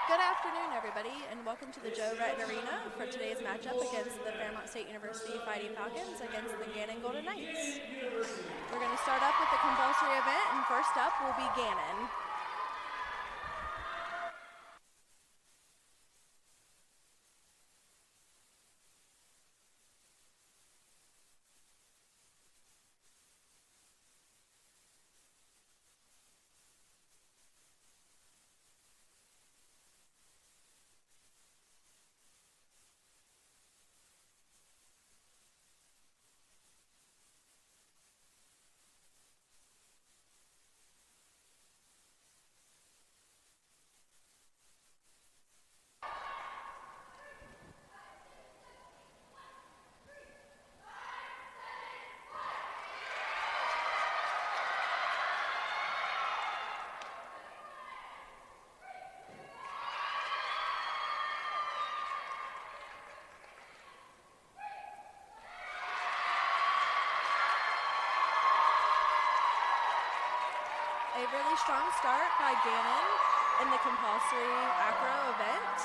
Good afternoon, everybody, and welcome to the Joe Retton Arena for today's matchup against the Fairmont State University Fighting Falcons against the Gannon Golden Knights. We're going to start up with the compulsory event, and first up will be Gannon. A really strong start by Gannon in the compulsory acro event.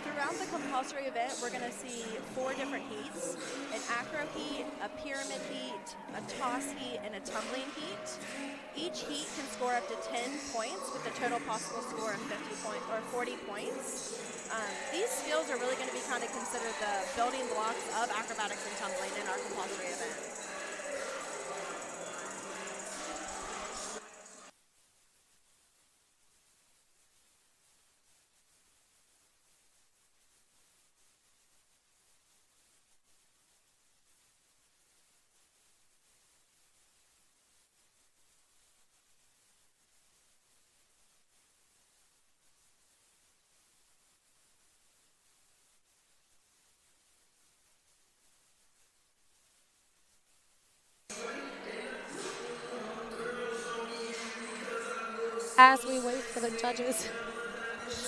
Throughout the compulsory event, we're going to see 4 different heats: an acro heat, a pyramid heat, a toss heat, and a tumbling heat. Each heat can score up to 10 points with a total possible score of 40 points. These skills are really going to be kind of considered the building blocks of acrobatics and tumbling in our compulsory event. As we wait for the judges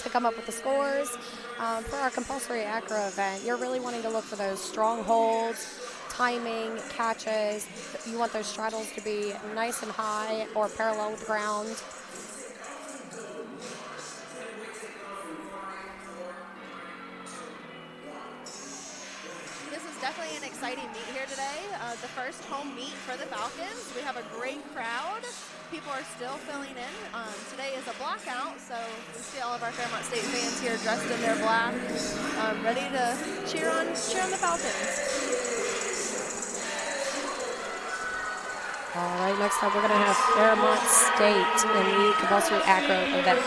to come up with the scores, for our compulsory acro event, you're really wanting to look for those strong holds, timing, catches. You want those straddles to be nice and high or parallel with the ground. This is definitely an exciting meet here today. The first home meet for the Falcons. We have a great crowd. People are still filling in. Today is a blackout, so we see all of our Fairmont State fans here dressed in their black, ready to cheer on the Falcons. All right, next up we're going to have Fairmont State in the compulsory acro event.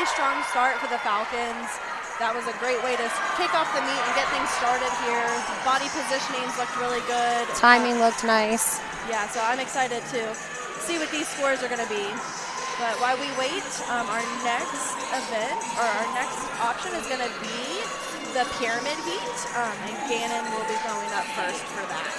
Strong start for the Falcons. That was a great way to kick off the meet and get things started here. Body positionings looked really good. Timing looked nice. Yeah, so I'm excited to see what these scores are going to be. But while we wait, our next event, or our next option is going to be the pyramid heat, and Gannon will be going up first for that.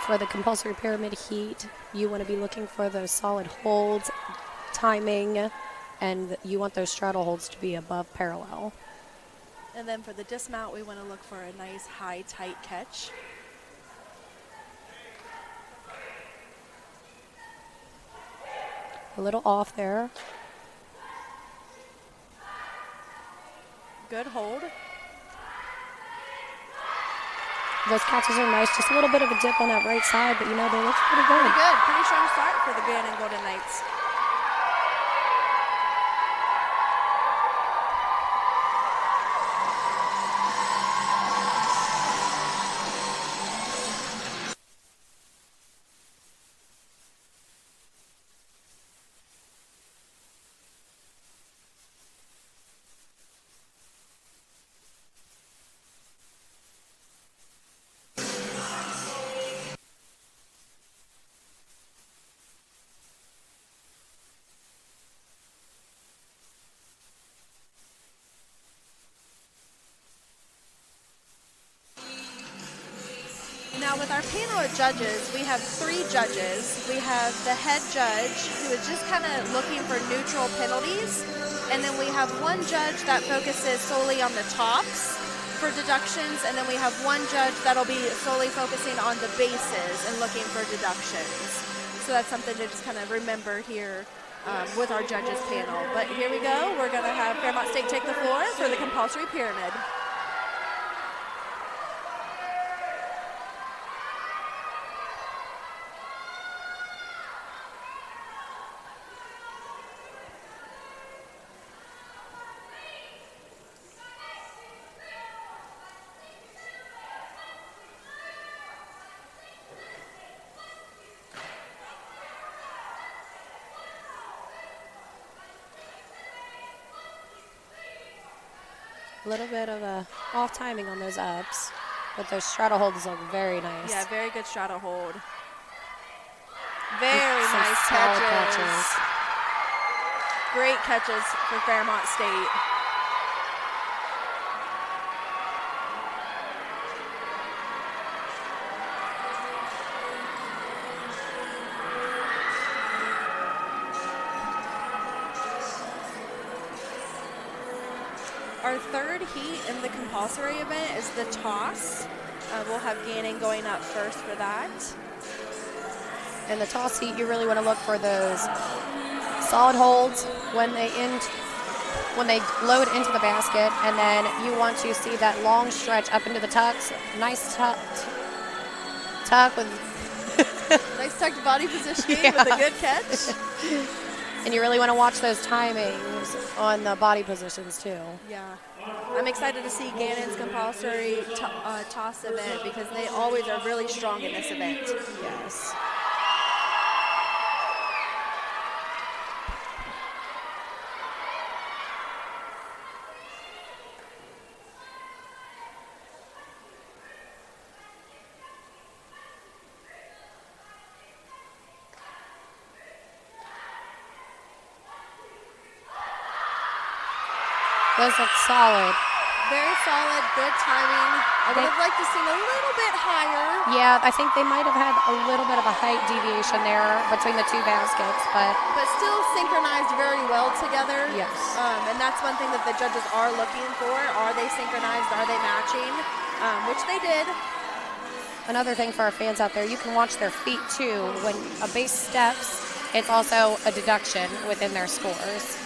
For the compulsory pyramid heat, you want to be looking for those solid holds, timing, and you want those straddle holds to be above parallel. And then for the dismount, we want to look for a nice high, tight catch. A little off there. Good hold. Those catches are nice. Just a little bit of a dip on that right side, but you know, they look pretty good. Pretty good. Pretty strong start for the Gannon Golden Knights. Now with our panel of judges, we have 3 judges. We have the head judge, who is just kind of looking for neutral penalties. And then we have one judge that focuses solely on the tops for deductions. And then we have one judge that'll be solely focusing on the bases and looking for deductions. So that's something to just kind of remember here with our judges panel. But here we go. We're going to have Fairmont State take the floor for the compulsory pyramid. A little bit of a off timing on those ups, but those straddle holds look very nice. Yeah, very good straddle hold. Very Some nice solid catches. Great catches for Fairmont State. Our third heat in the compulsory event is the toss. We'll have Gannon going up first for that. In the toss heat, you really want to look for those solid holds when they load into the basket, and then you want to see that long stretch up into the tucks. Nice tuck with Nice tucked body positioning with a good catch. And you really want to watch those timings on the body positions too. Yeah. I'm excited to see Gannon's compulsory toss event because they always are really strong in this event. Yes. Those look solid. Very solid, good timing. I would have liked to see a little bit higher. Yeah, I think they might have had a little bit of a height deviation there between the two baskets, but still synchronized very well together. Yes. And that's one thing that the judges are looking for. Are they synchronized? Are they matching? Which they did. Another thing for our fans out there, you can watch their feet too. When a base steps, it's also a deduction within their scores.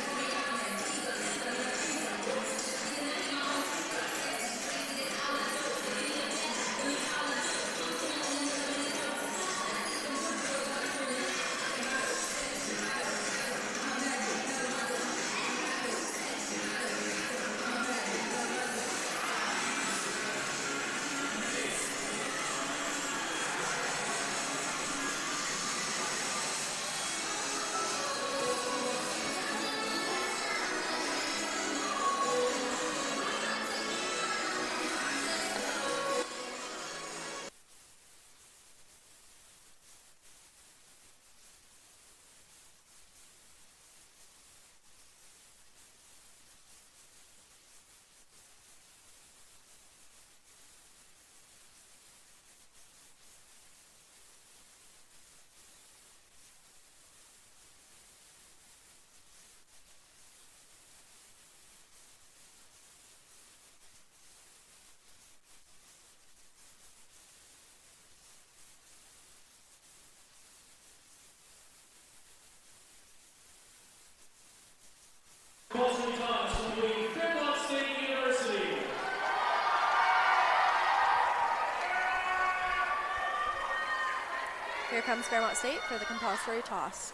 Here comes Fairmont State for the compulsory toss.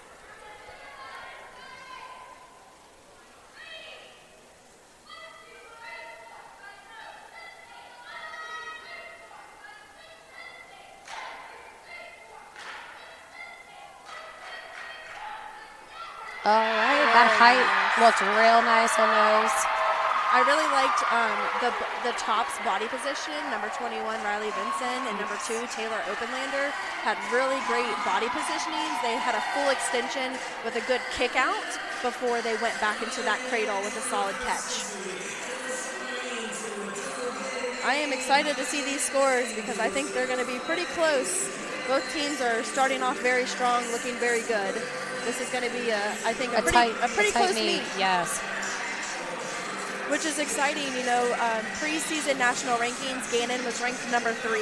All right, that height looked real nice on those. I really liked the tops body position. Number 21, Riley Vinson, and number 2, Taylor Openlander, had really great body positionings. They had a full extension with a good kick out before they went back into that cradle with a solid catch. I am excited to see these scores because I think they're going to be pretty close. Both teams are starting off very strong, looking very good. This is going to be, I think, a pretty close meet. Yes. Which is exciting. You know, preseason national rankings, Gannon was ranked number 3.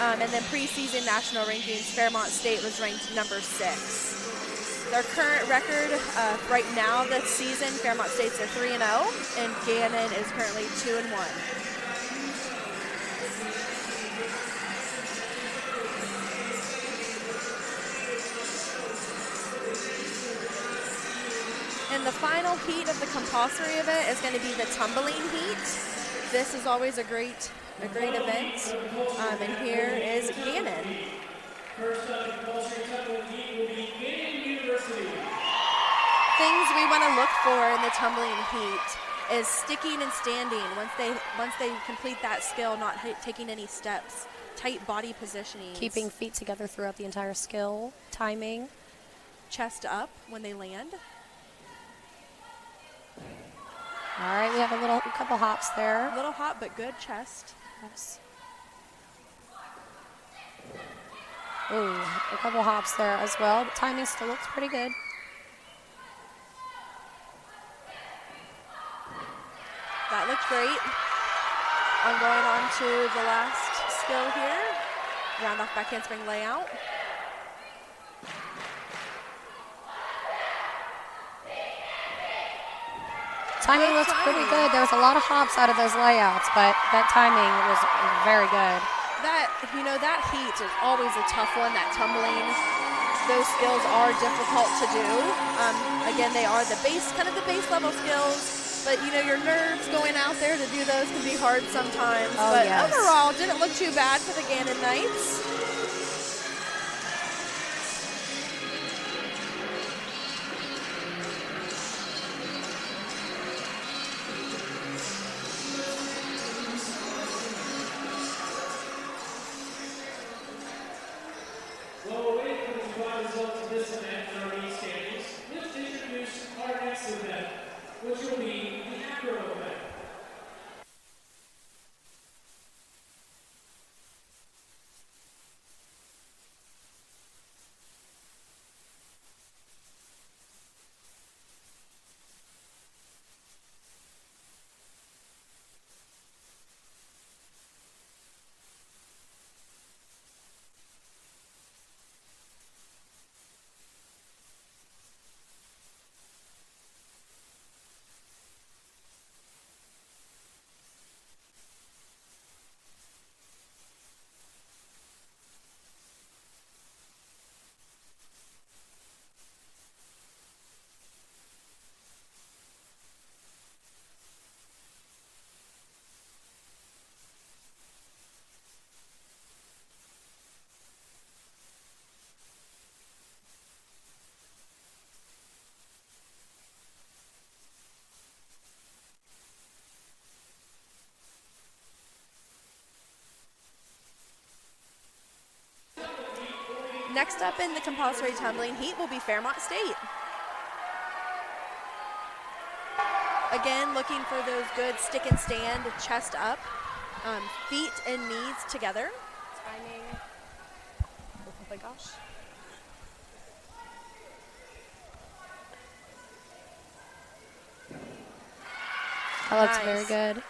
And then preseason national rankings, Fairmont State was ranked number 6. Their current record right now this season, Fairmont State's a 3-0, and Gannon is currently 2-1. And the final heat of the compulsory event is going to be the tumbling heat. This is always a great event. And here is Gannon. First up, the compulsory tumbling heat will be Gannon University. Things we want to look for in the tumbling heat is sticking and standing. Once they complete that skill, not taking any steps, tight body positioning, Keeping feet together throughout the entire skill, timing. Chest up when they land. All right, we have a couple hops there. A little hot, but good chest. Yes. Ooh, a couple hops there as well. But timing still looks pretty good. That looked great. I'm going on to the last skill here. Round off back handspring layout. Timing looks pretty good. There was a lot of hops out of those layouts, but that timing was very good. That heat is always a tough one, that tumbling. Those skills are difficult to do. Again, they are the base level skills, but your nerves going out there to do those can be hard sometimes. Oh, but yes. Overall, didn't look too bad for the Gannon Knights. While we're waiting for the final results of this event in our main standings, let's introduce our next event, which will be the Acro event. Next up in the compulsory tumbling heat will be Fairmont State. Again, looking for those good stick and stand, chest up, feet and knees together. Timing. Oh my gosh. That looks very good.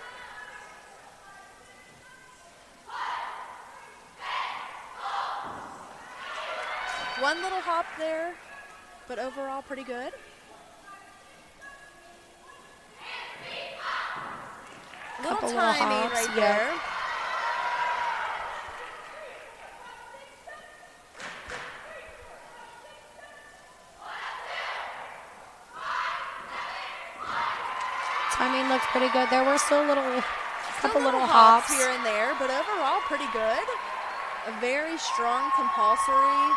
One little hop there, but overall pretty good. Couple Little little timing hops, right yeah. there. Timing looked pretty good. There were still couple little hops hops here and there, but overall pretty good. A very strong compulsory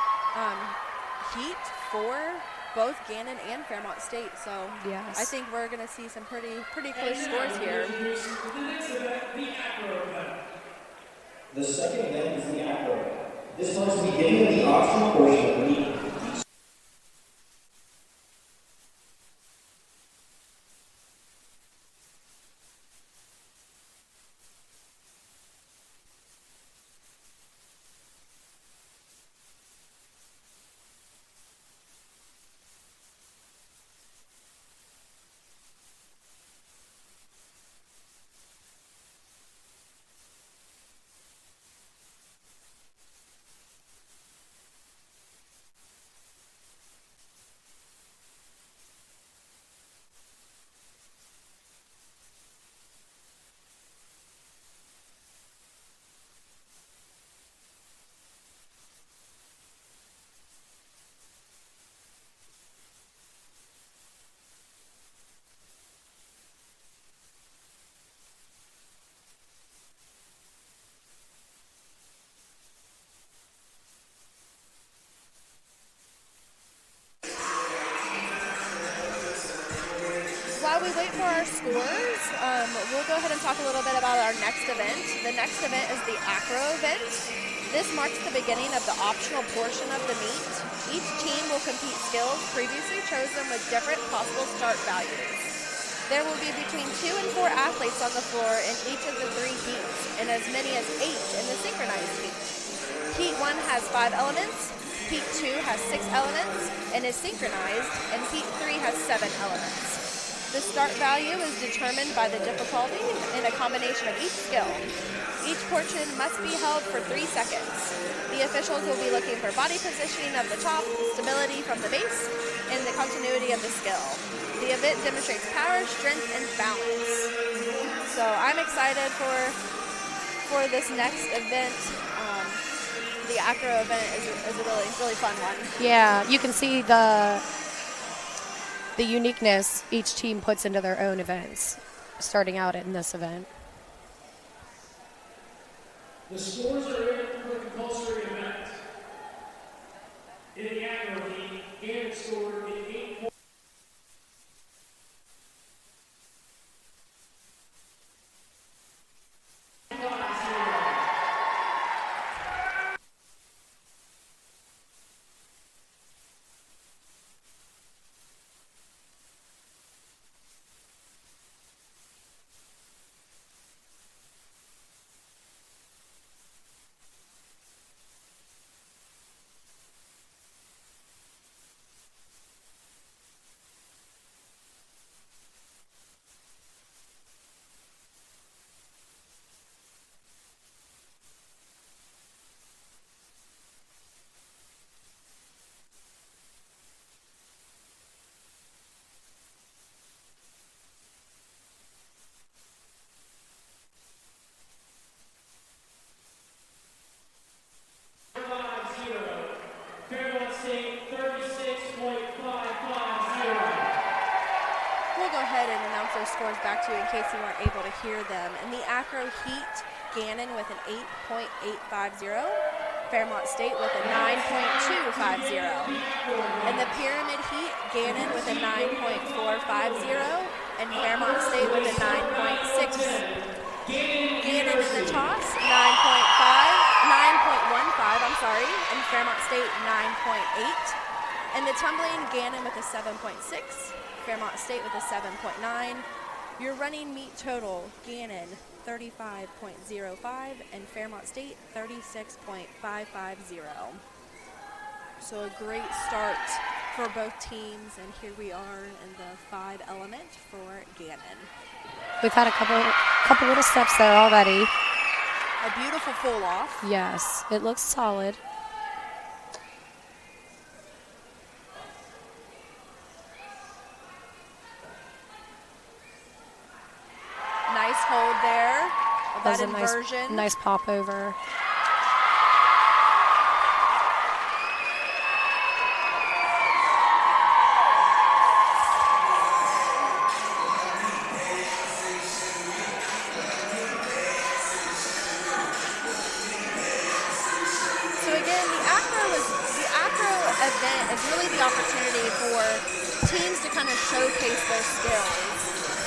heat for both Gannon and Fairmont State. So Yes. I think we're going to see some pretty close scores here. The next event, the acro event. The second event is the acro event. This marks the beginning of the optional portion of the meet. While we wait for our scores, we'll go ahead and talk a little bit about our next event. The next event is the acro event. This marks the beginning of the optional portion of the meet. Each team will compete skills previously chosen with different possible start values. There will be between 2 and 4 athletes on the floor in each of the 3 heats, and as many as 8 in the synchronized heat. Heat 1 has 5 elements, Heat 2 has 6 elements and is synchronized, and Heat 3 has 7 elements. The start value is determined by the difficulty and a combination of each skill. Each portion must be held for 3 seconds. The officials will be looking for body positioning of the top, stability from the base, and the continuity of the skill. The event demonstrates power, strength, and balance. So I'm excited for this next event. The acro event is a really fun one. Yeah, you can see the uniqueness each team puts into their own events, starting out in this event. The scores are in for the compulsory event. In the acro heat, Gannon scored in 8 points. Fairmont State 36.550. We'll go ahead and announce those scores back to you in case you weren't able to hear them. In the acro heat, Gannon with an 8.850, Fairmont State with a 9.250. In the pyramid heat, Gannon with a 9.450, and Fairmont State with a 9.6. Gannon in the toss, 9.15, and Fairmont State 9.8. In the tumbling, Gannon with a 7.6, Fairmont State with a 7.9. Your running meet total, Gannon 35.05 and Fairmont State 36.550. So a great start for both teams, and here we are in the 5 element for Gannon. We've had a couple little steps there already. A beautiful pull off. Yes, it looks solid. Nice hold there. That was a inversion. nice pop over. event is really the opportunity for teams to kind of showcase their skills.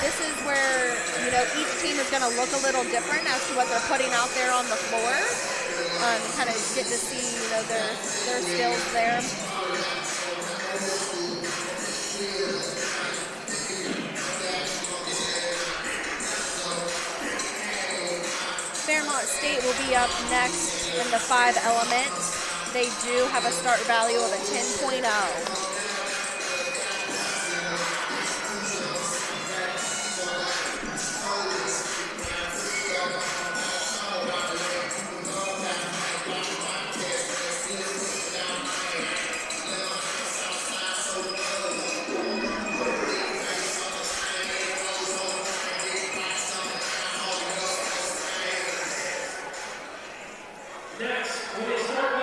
This is where, each team is going to look a little different as to what they're putting out there on the floor. Kind of get to see, their skills there. Fairmont State will be up next in the 5 element. They do have a start value of a 10.0.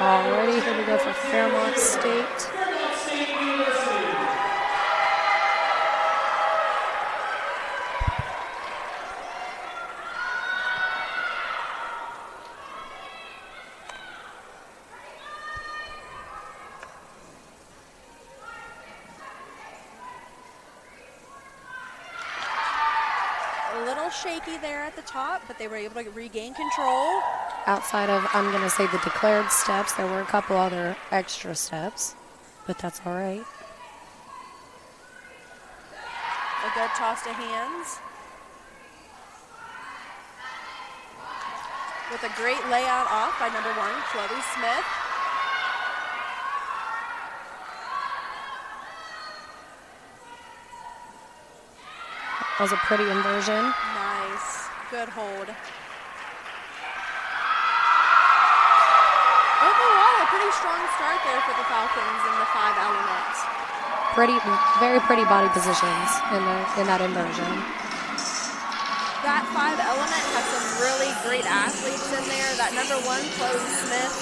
Alrighty, here we go for Fairmont State. Fairmont State University. A little shaky there at the top, but they were able to regain control. Outside of, I'm going to say, the declared steps, there were a couple other extra steps, but that's all right. A good toss to hands. With a great layout off by number 1, Chloe Smith. That was a pretty inversion. Nice. Good hold. Overall, a pretty strong start there for the Falcons in the 5 element. Very pretty body positions in that inversion. That 5 element has some really great athletes in there. That number 1, Chloe Smith.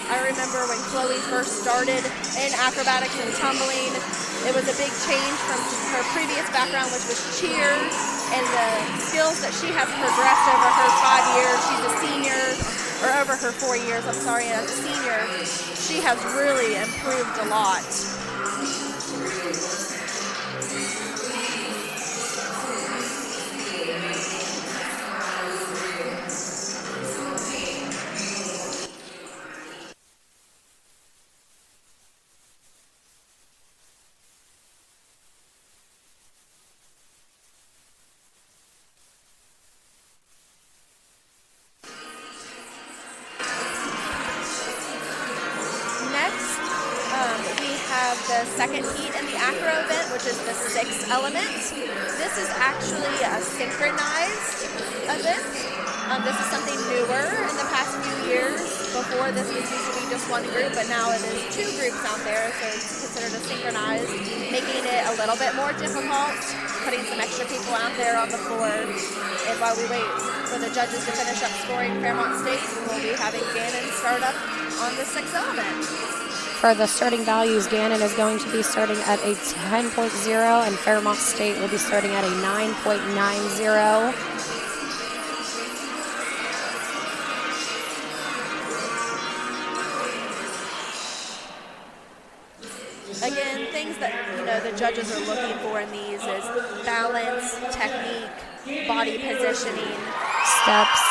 I remember when Chloe first started in acrobatics and tumbling, it was a big change from her previous background, which was cheer, and the skills that she has progressed over her 5 years. She's a senior, or over her 4 years, I'm sorry, as a senior. She has really improved a lot. The second heat in the acro event, which is the 6 element. This is actually a synchronized event. This is something newer in the past few years. Before, this was used to be just 1 group, but now it is 2 groups out there, so it's considered a synchronized, making it a little bit more difficult, putting some extra people out there on the floor. And while we wait for the judges to finish up scoring Fairmont State, we'll be having Gannon start up on the 6 element. For the starting values, Gannon is going to be starting at a 10.0, and Fairmont State will be starting at a 9.90. Again, things that the judges are looking for in these is balance, technique, body positioning, steps.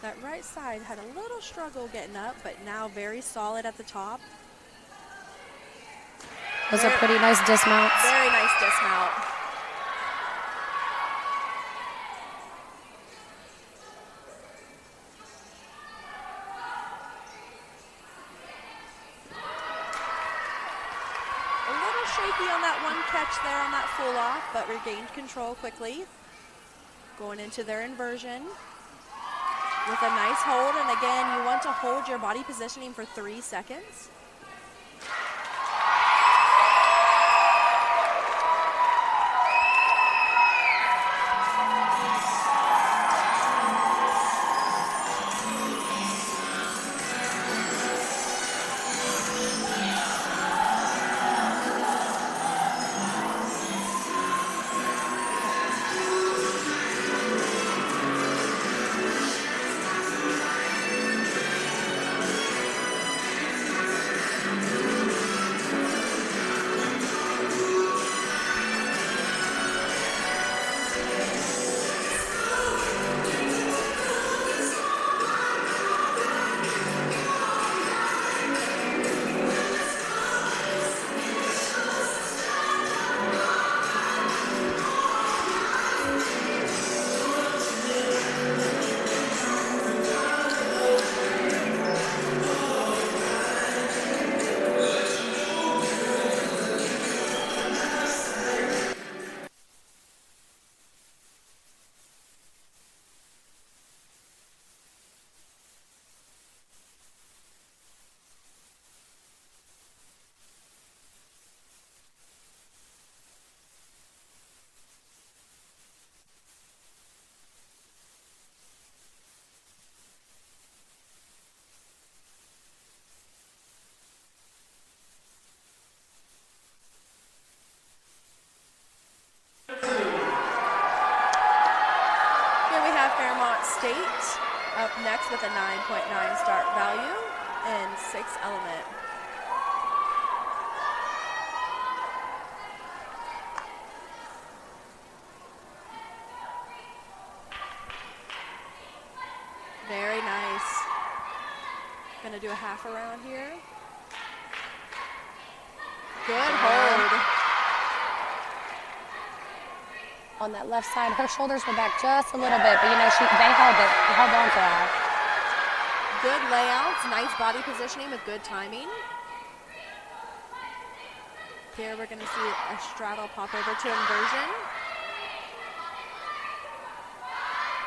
That right side had a little struggle getting up, but now very solid at the top. Those are pretty nice dismounts. Very nice dismount. A little shaky on that one catch there on that full off, but regained control quickly. Going into their inversion with a nice hold, and again, you want to hold your body positioning for 3 seconds. with a 9.9 start value in 6th element. Very nice. Gonna do a half around here. Good hold. On that left side, her shoulders were back just a little bit, but you know, they held on to that. Good layouts, nice body positioning with good timing. Here we're gonna see a straddle pop over to inversion.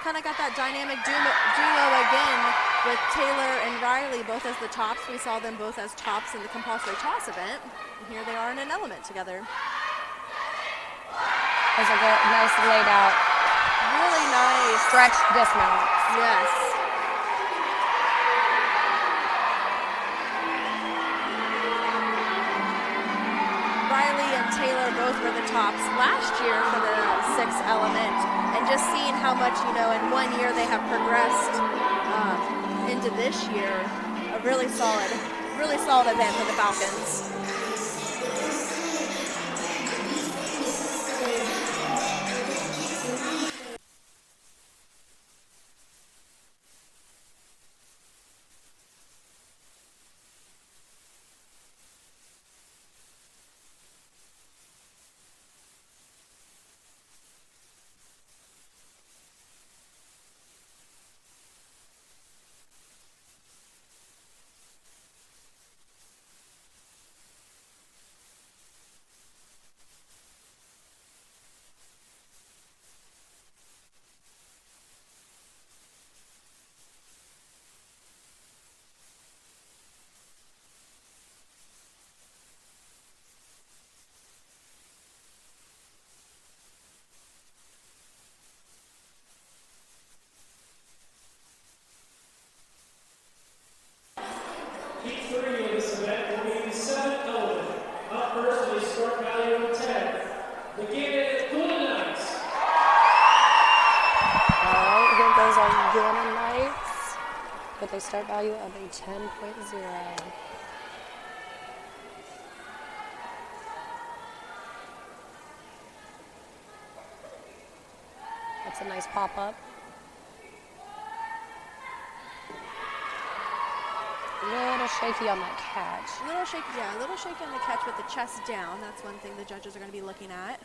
Kind of got that dynamic duo again with Taylor and Riley, both as the tops. We saw them both as tops in the compulsory toss event. And here they are in an element together. Those are good, nice laid out. Really nice. Stretch dismounts. Yes. Riley and Taylor both were the tops last year for the 6th element, and just seeing how much, you know, in 1 year they have progressed into this year, a really solid event for the Falcons. Heat 3 of this event will be the 7th element. Up first with a start value of 10. The Gannon Knights. All right, here goes our Gannon Knights with a start value of a 10.0. That's a nice pop-up. A little shaky on that catch. A little shaky, yeah, a little shaky on the catch with the chest down. That's one thing the judges are going to be looking at.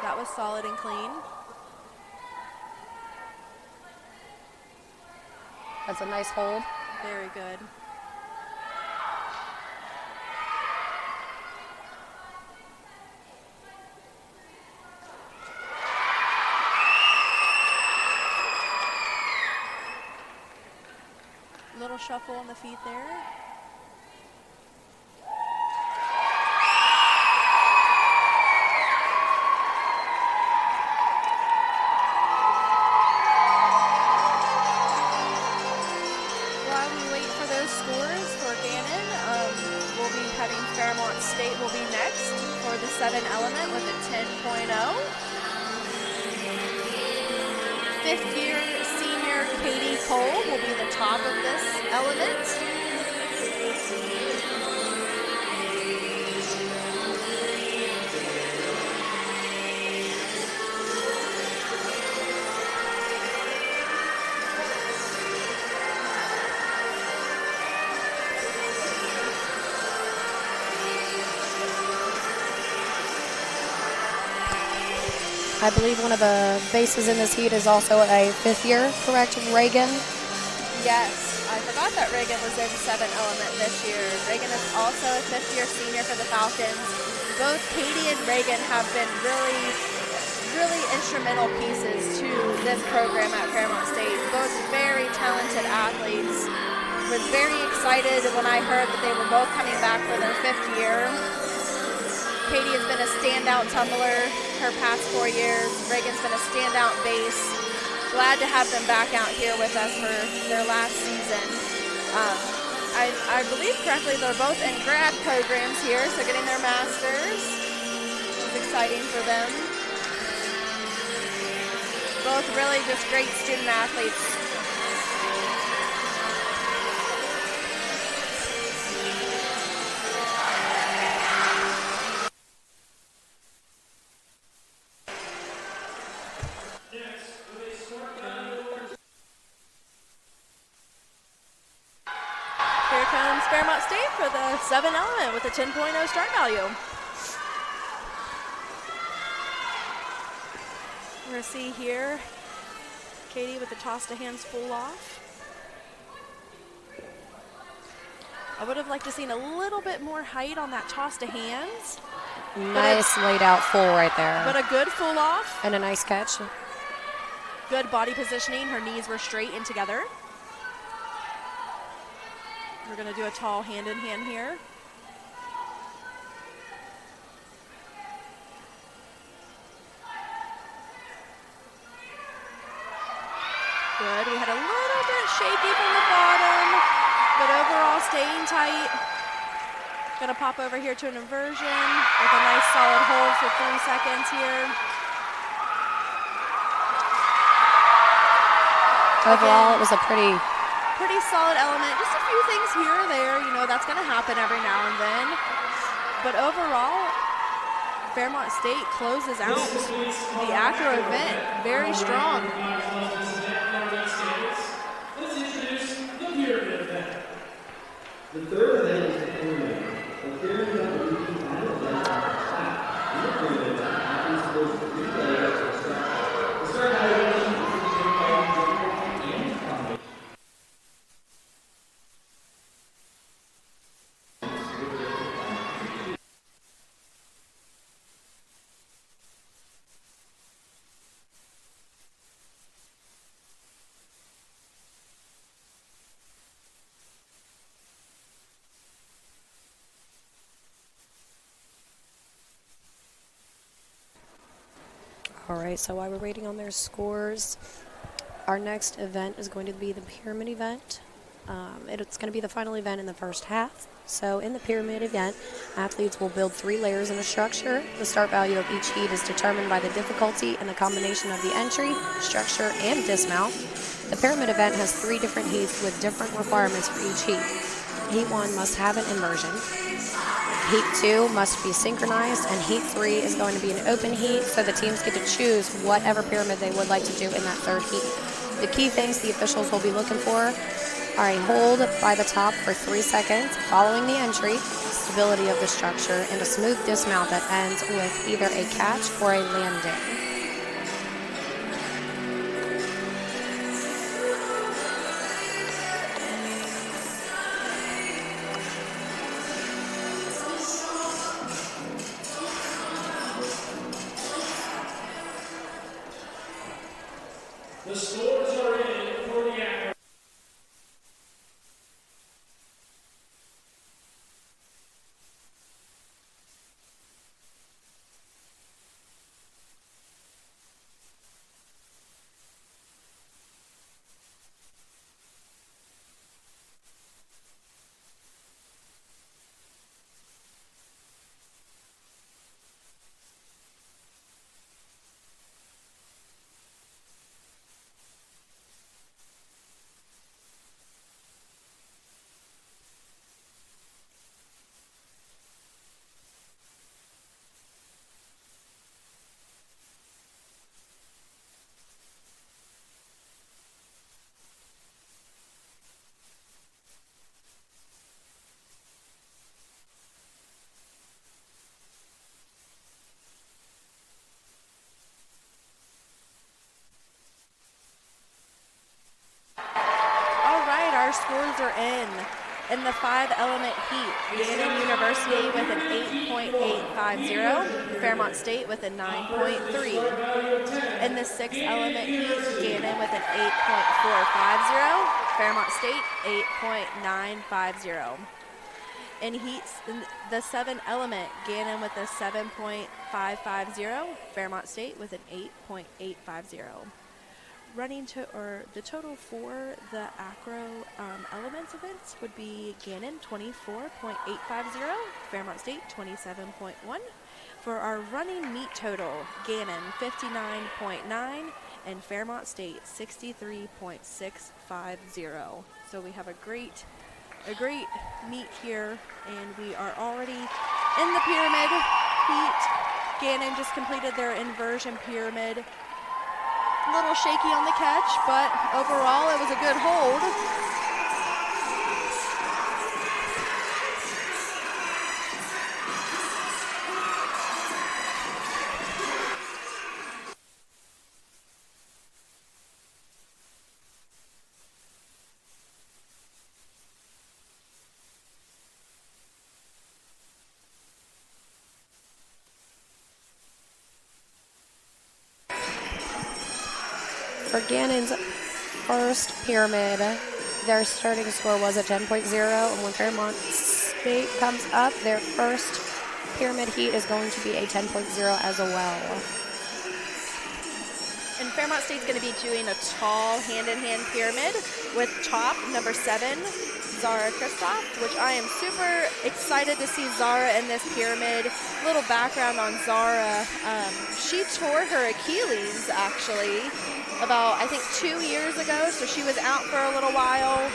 That was solid and clean. That's a nice hold. Very good. Little shuffle on the feet there. While we wait for those scores for Gannon, we'll be heading Fairmont State will be next for the 7 element with a 10.0. 5th year senior Katie Cole will be the top of this element. I believe one of the bases in this heat is also a 5th year, correct, Reagan? Yes, I forgot that Reagan was in 7 element this year. Reagan is also a 5th year senior for the Falcons. Both Katie and Reagan have been really instrumental pieces to this program at Fairmont State. Both very talented athletes. Was very excited when I heard that they were both coming back for their 5th year. Katie has been a standout tumbler her past 4 years. Reagan's been a standout base. Glad to have them back out here with us for their last season. I believe correctly they're both in grad programs here, so getting their masters is exciting for them. Both really just great student athletes. Here comes Fairmont State for the 7 element with a 10.0 start value. We're going to see here Katie with the toss to hands full off. I would have liked to seen a little bit more height on that toss to hands. Nice laid out full right there. But a good full off. And a nice catch. Good body positioning. Her knees were straight and together. We're going to do a tall hand in hand here. Good. We had a little bit shaky from the bottom, but overall staying tight. Going to pop over here to an inversion with a nice solid hold for 3 seconds here. Overall, it was a pretty solid element. Just a few things here or there. You know, that's going to happen every now and then. But overall, Fairmont State closes out the acro event very strong. Let's introduce the pyramid event. The third event is the pyramid. The pyramid event will be the final event on the track. In the pyramid event, athletes will go through 3 layers of structure. The start evaluation is considered by the jumper and combination. All right, so while we're waiting on their scores, our next event is going to be the pyramid event. It's going to be the final event in the first half. So in the pyramid event, athletes will build 3 layers in the structure. The start value of each heat is determined by the difficulty and the combination of the entry, structure, and dismount. The pyramid event has 3 different heats with different requirements for each heat. Heat 1 must have an inversion. Heat 2 must be synchronized, and Heat 3 is going to be an open heat, so the teams get to choose whatever pyramid they would like to do in that third heat. The key things the officials will be looking for are a hold by the top for 3 seconds following the entry, stability of the structure, and a smooth dismount that ends with either a catch or a landing. The scores are in for the acro. Our scores are in. In the 5 element heat, Gannon University with an 8.850, Fairmont State with a 9.3. In the 6 element heat, Gannon with an 8.450, Fairmont State 8.950. In heats, in the 7 element, Gannon with a 7.550, Fairmont State with an 8.850. The total for the acro elements events would be Gannon 24.850, Fairmont State 27.1. For our running meet total, Gannon 59.9 and Fairmont State 63.650. So we have a great meet here, and we are already in the pyramid heat. Gannon just completed their inversion pyramid. A little shaky on the catch, but overall it was a good hold. For Gannon's first pyramid, their starting score was a 10.0, and when Fairmont State comes up, their first pyramid heat is going to be a 10.0 as well. And Fairmont State's going to be doing a tall hand-in-hand pyramid with top number 7, Zara Kristoff, which I am super excited to see Zara in this pyramid. Little background on Zara. She tore her Achilles, actually, about, I think, 2 years ago, so she was out for a little while.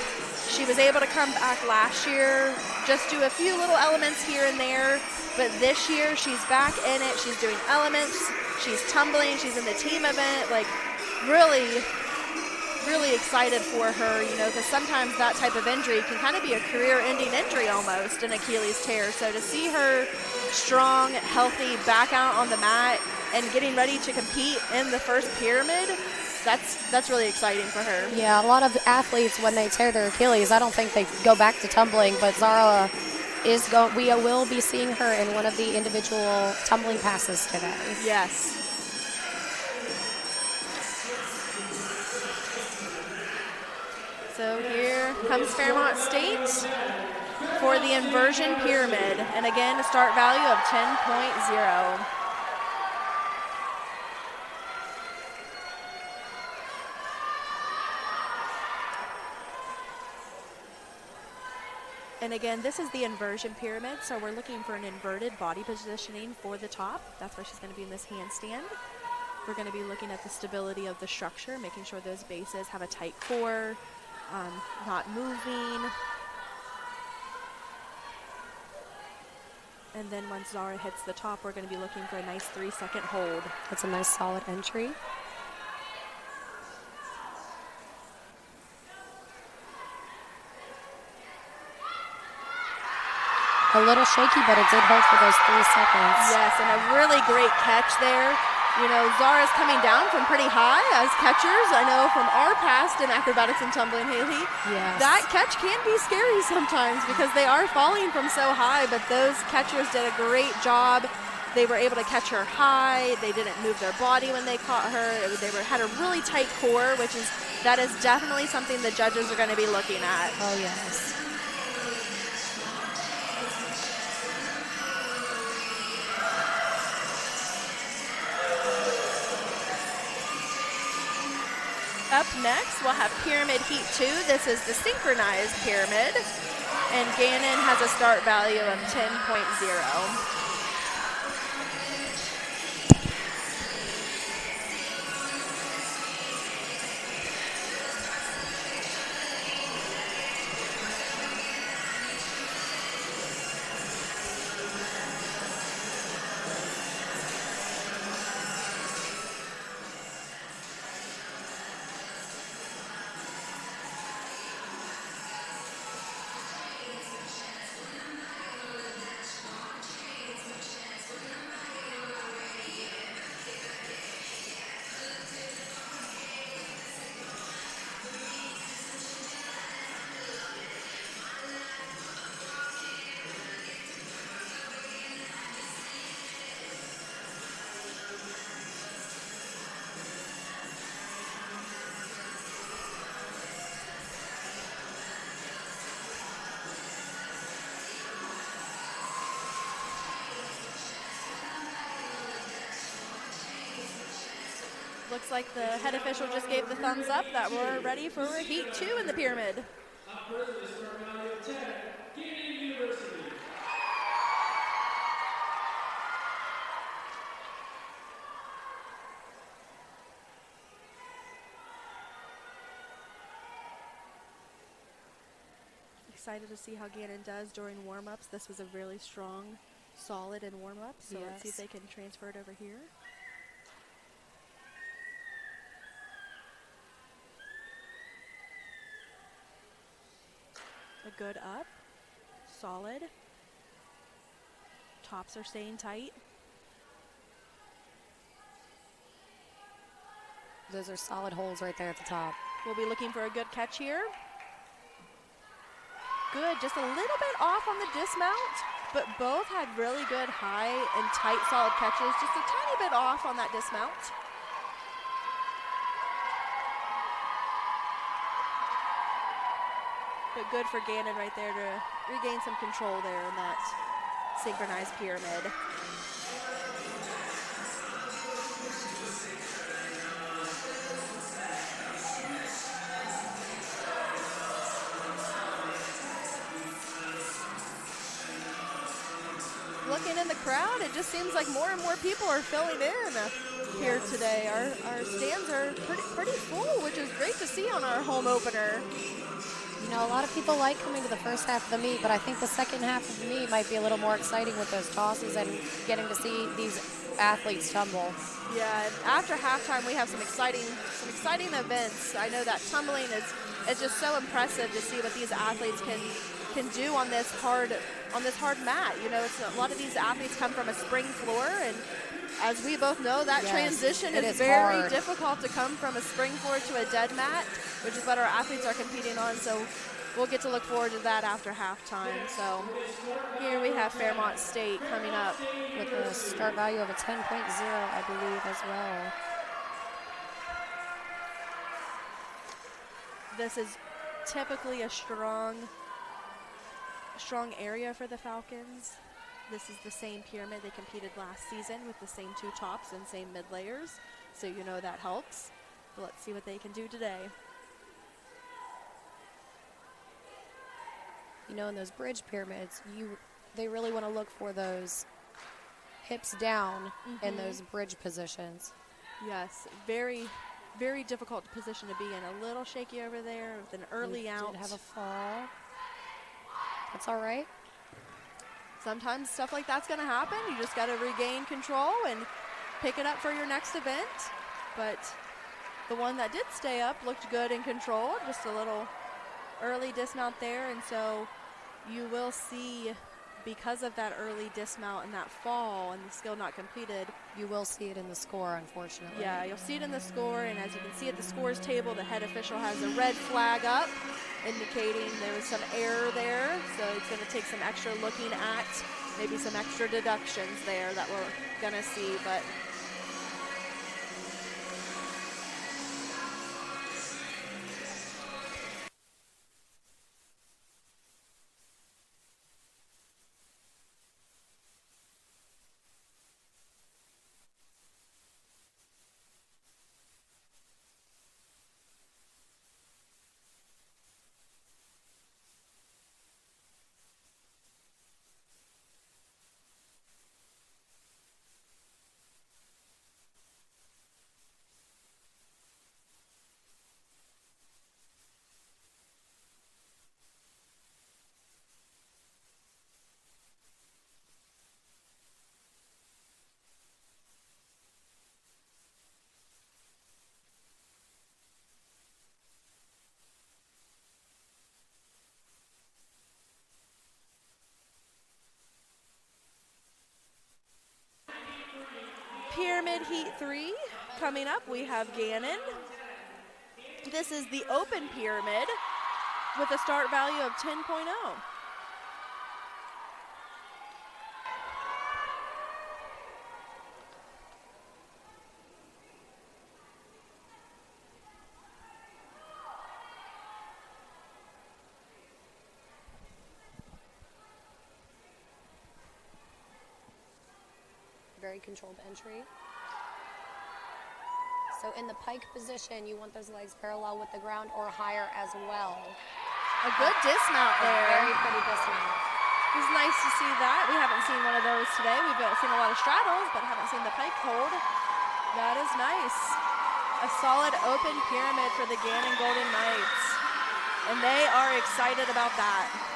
She was able to come back last year, just do a few little elements here and there, but this year she's back in it. She's doing elements, she's tumbling, she's in the team event, like really excited for her, you know, because sometimes that type of injury can kind of be a career-ending injury almost, an Achilles tear. So to see her strong, healthy, back out on the mat and getting ready to compete in the first pyramid, that's really exciting for her. Yeah, a lot of athletes, when they tear their Achilles, I don't think they go back to tumbling, but Zara we will be seeing her in one of the individual tumbling passes today. Yes. So here comes Fairmont State for the inversion pyramid. And again, a start value of 10.0. And again, this is the inversion pyramid, so we're looking for an inverted body positioning for the top. That's why she's going to be in this handstand. We're going to be looking at the stability of the structure, making sure those bases have a tight core, not moving. And then once Zara hits the top, we're going to be looking for a nice 3-second hold. That's a nice solid entry. A little shaky, but it did hold for those 3 seconds. Yes, and a really great catch there. You know, Zara's coming down from pretty high as catchers. I know from our past in acrobatics and tumbling, Haley. Yes. That catch can be scary sometimes because they are falling from so high, but those catchers did a great job. They were able to catch her high. They didn't move their body when they caught her. Had a really tight core, that is definitely something the judges are going to be looking at. Oh, yes. Up next, we'll have Pyramid Heat 2. This is the synchronized pyramid, and Gannon has a start value of 10.0. Looks like the head official just gave the thumbs up that we're ready for Heat 2 in the pyramid. Up first with a start value of 10, Gannon University. excited to see how Gannon does during warm-ups. This was a really strong, solid in warm-up, so let's see if they can transfer it over here. A good up, solid. Tops are staying tight. Those are solid holes right there at the top. We'll be looking for a good catch here. Good, just a little bit off on the dismount, but both had really good high and tight solid catches, just a tiny bit off on that dismount. But good for Gannon right there to regain some control there in that synchronized pyramid. Looking in the crowd, it just seems like more and more people are filling in here today. Our stands are pretty full, which is great to see on our home opener. You know, a lot of people like coming to the first half of the meet, but I think the second half of the meet might be a little more exciting with those tosses and getting to see these athletes tumble. Yeah, and after halftime, we have some exciting events. I know that tumbling is just so impressive to see what these athletes can do on this hard mat. You know, a lot of these athletes come from a spring floor, and as we both know, that transition is very hard. difficult to come from a spring floor to a dead mat, which is what our athletes are competing on. So we'll get to look forward to that after halftime. So here we have Fairmont State coming up with a start value of a 10.0, I believe, as well. This is typically a strong area for the Falcons. This is the same pyramid they competed last season with the same two tops and same mid layers, so you know that helps. But let's see what they can do today. You know, in those bridge pyramids, they really want to look for those hips down in those bridge positions. Yes, very, very difficult position to be in. A little shaky over there with an early out. Did have a fall. That's all right. Sometimes stuff like that's going to happen. You just got to regain control and pick it up for your next event. But the one that did stay up looked good and controlled. Just a little early dismount there, and so you will see, because of that early dismount and that fall and the skill not completed, you will see it in the score, unfortunately. Yeah, you'll see it in the score, and as you can see at the scores table, the head official has a red flag up indicating there was some error there, so it's going to take some extra looking at, maybe some extra deductions there that we're going to see. But Pyramid Heat 3 coming up, we have Gannon. This is the open pyramid with a start value of 10.0. Very controlled entry. So in the pike position, you want those legs parallel with the ground or higher as well. A good dismount there. Very pretty dismount. It was nice to see that. We haven't seen one of those today. We've seen a lot of straddles, but haven't seen the pike hold. That is nice. A solid open pyramid for the Gannon Golden Knights. and they are excited about that.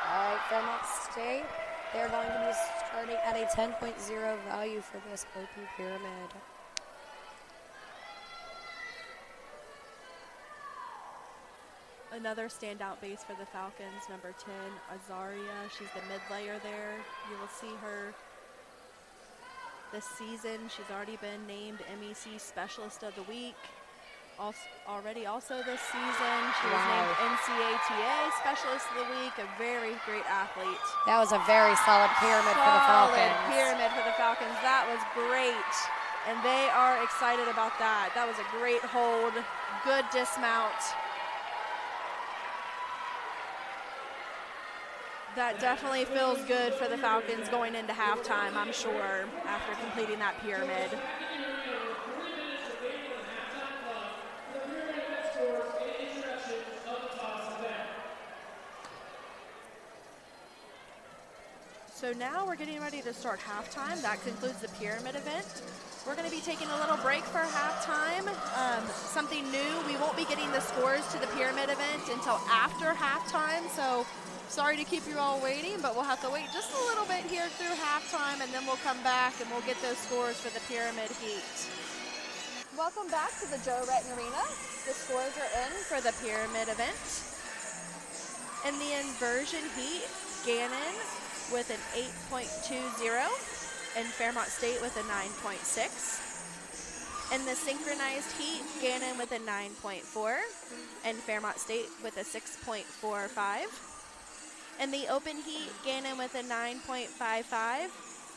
All right, Fairmont State, they're going to be starting at a 10.0 value for this open pyramid. Another standout base for the Falcons, number 10, Azaria. She's the mid-layer there. You will see her this season. She's already been named MEC Specialist of the Week. Also this season, she was named NCATA Specialist of the Week, a very great athlete. That was a very solid pyramid for the Falcons. Solid pyramid for the Falcons. That was great, and they are excited about that. That was a great hold, good dismount. That definitely feels good for the Falcons going into halftime, I'm sure, after completing that pyramid. So now we're getting ready to start halftime. That concludes the pyramid event. We're going to be taking a little break for halftime. Something new, we won't be getting the scores to the pyramid event until after halftime. So sorry to keep you all waiting, but we'll have to wait just a little bit here through halftime, and then we'll come back and we'll get those scores for the pyramid heat. Welcome back to the Joe Retton Arena. The scores are in for the pyramid event. In the inversion heat, Gannon with an 8.20 and Fairmont State with a 9.6. In the synchronized heat, Gannon with a 9.4 and Fairmont State with a 6.45. In the open heat, Gannon with a 9.55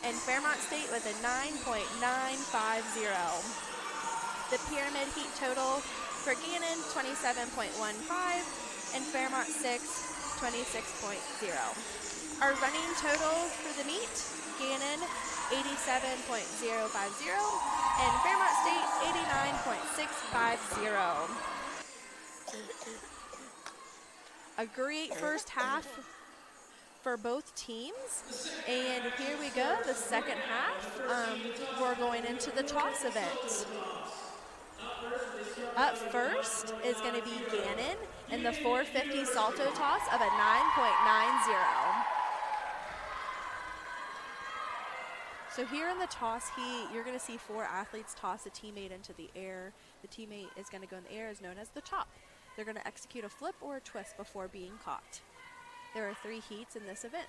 and Fairmont State with a 9.950. The pyramid heat total for Gannon, 27.15 and Fairmont 6, 26.0. Our running total for the meet, Gannon 87.050 and Fairmont State 89.650. A great first half for both teams, and here we go, the second half. We're going into the toss event. Up first is going to be Gannon in the 450 salto toss of a 9.90. So here in the toss heat, you're going to see 4 athletes toss a teammate into the air. The teammate is going to go in the air, is known as the top. They're going to execute a flip or a twist before being caught. There are 3 heats in this event.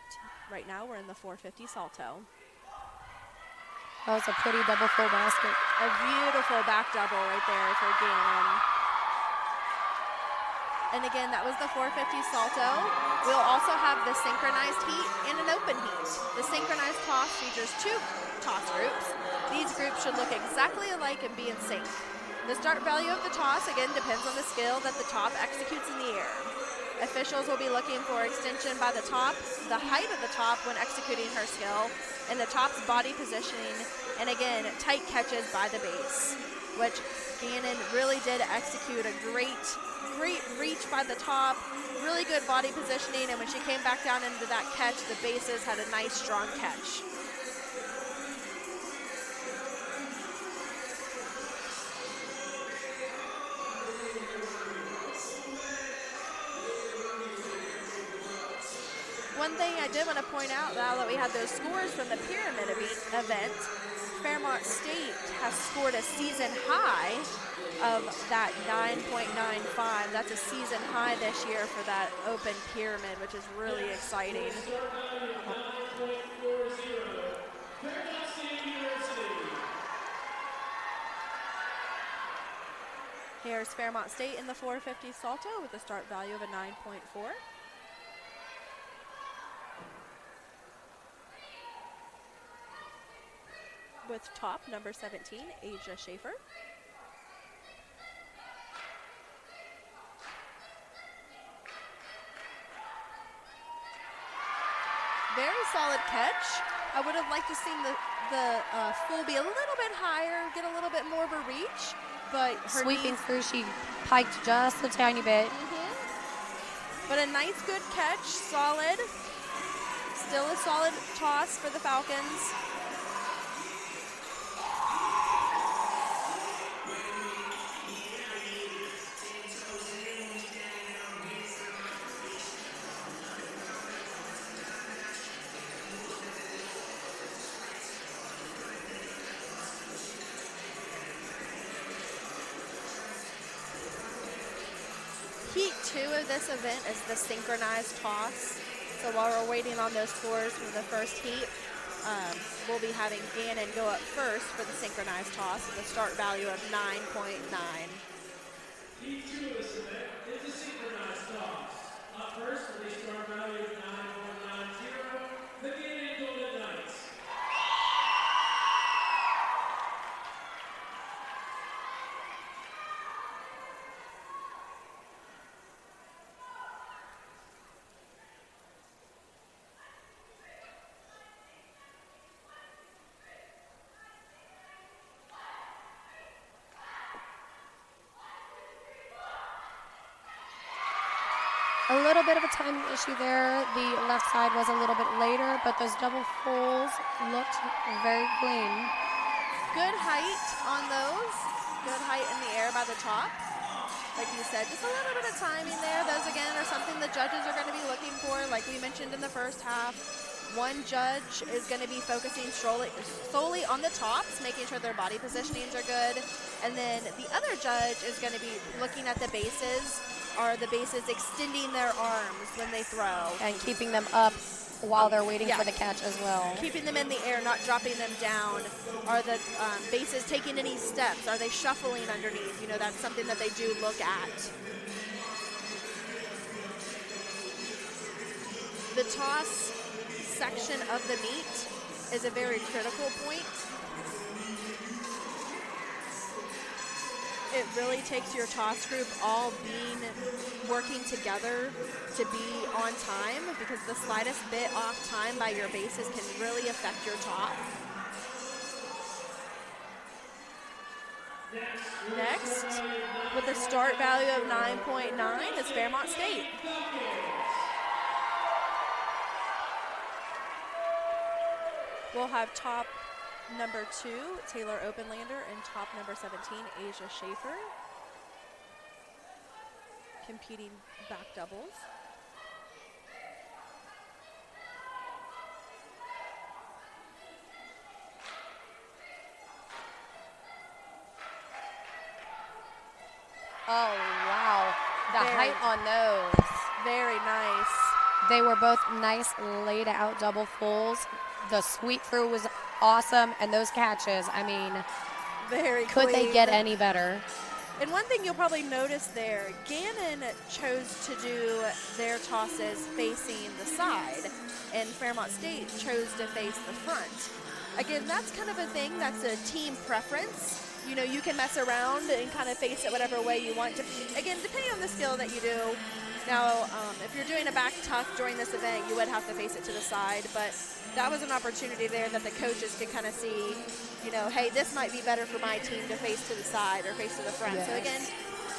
Right now we're in the 450 salto. That was a pretty double full basket. A beautiful back double right there for Gannon. And again, that was the 450 salto. We'll also have the synchronized heat and an open heat. The synchronized toss features 2 toss groups. These groups should look exactly alike and be in sync. The start value of the toss, again, depends on the skill that the top executes in the air. Officials will be looking for extension by the top, the height of the top when executing her skill, and the top's body positioning, and again, tight catches by the base, which Gannon really did execute a great reach by the top, really good body positioning, and when she came back down into that catch, the bases had a nice, strong catch. One thing I did want to point out now that we had those scores from the pyramid event, Fairmont State has scored a season high of that 9.95. That's a season high this year for that open pyramid, which is really exciting. Here's Fairmont State in the 450 salto with a start value of a 9.4. With top number 17, Asia Schaefer. Very solid catch. I would have liked to seen the full be a little bit higher, get a little bit more of a reach, but her Sweeping knees, through, she piked just a tiny bit. but a nice good catch, solid. Still a solid toss for the Falcons. Heat 2 of this event is the synchronized toss. So while we're waiting on those scores from the first heat, we'll be having Gannon go up first for the synchronized toss with a start value of 9.9. Heat 2 of this event is the synchronized toss. Up first with a start value of 9.90, the Gannon Golden Knights. A little bit of a timing issue there. The left side was a little bit later, but those double fulls looked very clean. Good height on those. Good height in the air by the top. Like you said, just a little bit of timing there. Those, again, are something the judges are going to be looking for. Like we mentioned in the first half, one judge is going to be focusing solely on the tops, making sure their body positionings are good. And then the other judge is going to be looking at the bases. Are the bases extending their arms when they throw? And keeping them up while they're waiting for the catch as well. Keeping them in the air, not dropping them down. Are the bases taking any steps? Are they shuffling underneath? You know, that's something that they do look at. The toss section of the meet is a very critical point. It really takes your toss group all working together to be on time, because the slightest bit off time by your bases can really affect your top. Next, with a start value of 9.9 is Fairmont State. We'll have top number 2, Taylor Openlander, and top number 17, Asia Schaefer, competing back doubles. Oh, wow. The height on those. Very nice. They were both nice laid out double fulls. The sweep through was awesome, and those catches, I mean, very could they clean. get any better? And one thing you'll probably notice there, Gannon chose to do their tosses facing the side, and Fairmont State chose to face the front. Again, that's kind of a thing, that's a team preference. You know, you can mess around and kind of face it whatever way you want to. Again, depending on the skill that you do. Now, if you're doing a back tuck during this event, you would have to face it to the side, but that was an opportunity there that the coaches could kind of see, you know, hey, this might be better for my team to face to the side or face to the front. Yes. So again,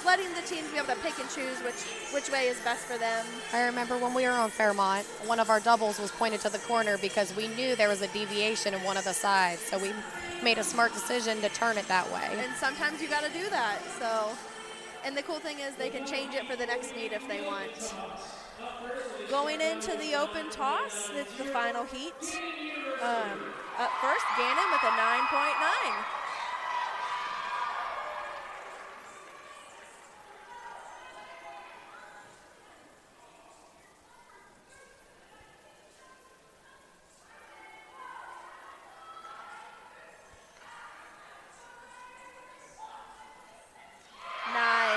letting the teams be able to pick and choose which way is best for them. I remember when we were on Fairmont, one of our doubles was pointed to the corner because we knew there was a deviation in one of the sides. So we made a smart decision to turn it that way. And sometimes you got to do that. So, and the cool thing is they can change it for the next meet if they want. Going into the open toss, it's the final heat. Up first, Gannon with a 9.9. Nice.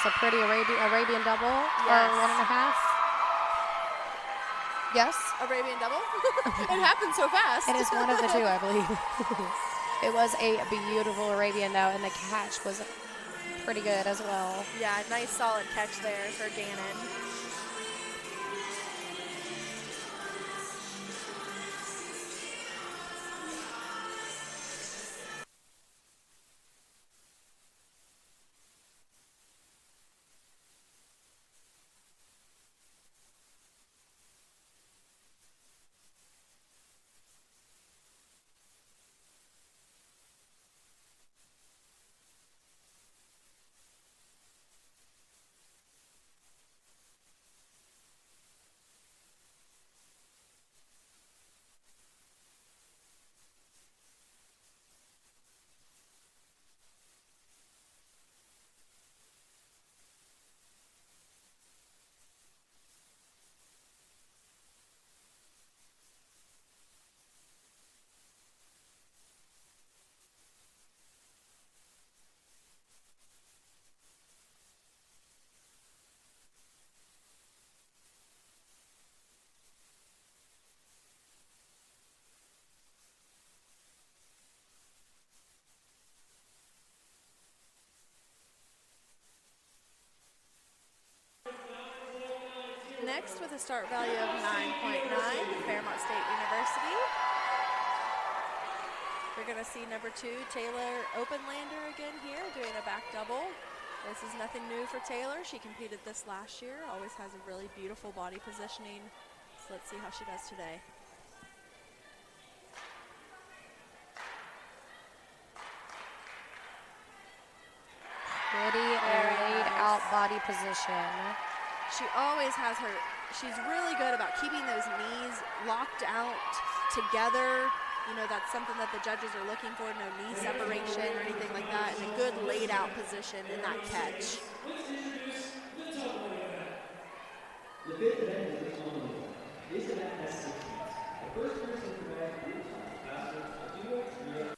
was a pretty Arabian double, Yes. or 1.5. Yes, Arabian double. It happened so fast. it is one of the two, I believe. It was a beautiful Arabian though, and the catch was pretty good as well. Yeah, nice solid catch there for Gannon. Next, with a start value of 9.9, Fairmont State University. We're going to see number 2, Taylor Openlander again here, doing a back double. This is nothing new for Taylor. She competed this last year, always has a really beautiful body positioning. So let's see how she does today. Pretty laid out body position. She always has her, she's really good about keeping those knees locked out together. You know, that's something that the judges are looking for, no knee separation or anything like that, and a good laid out position in that catch. The fifth event is the tumbling. This event has 6 heats. The first person to grab 3 times faster, a duo, 3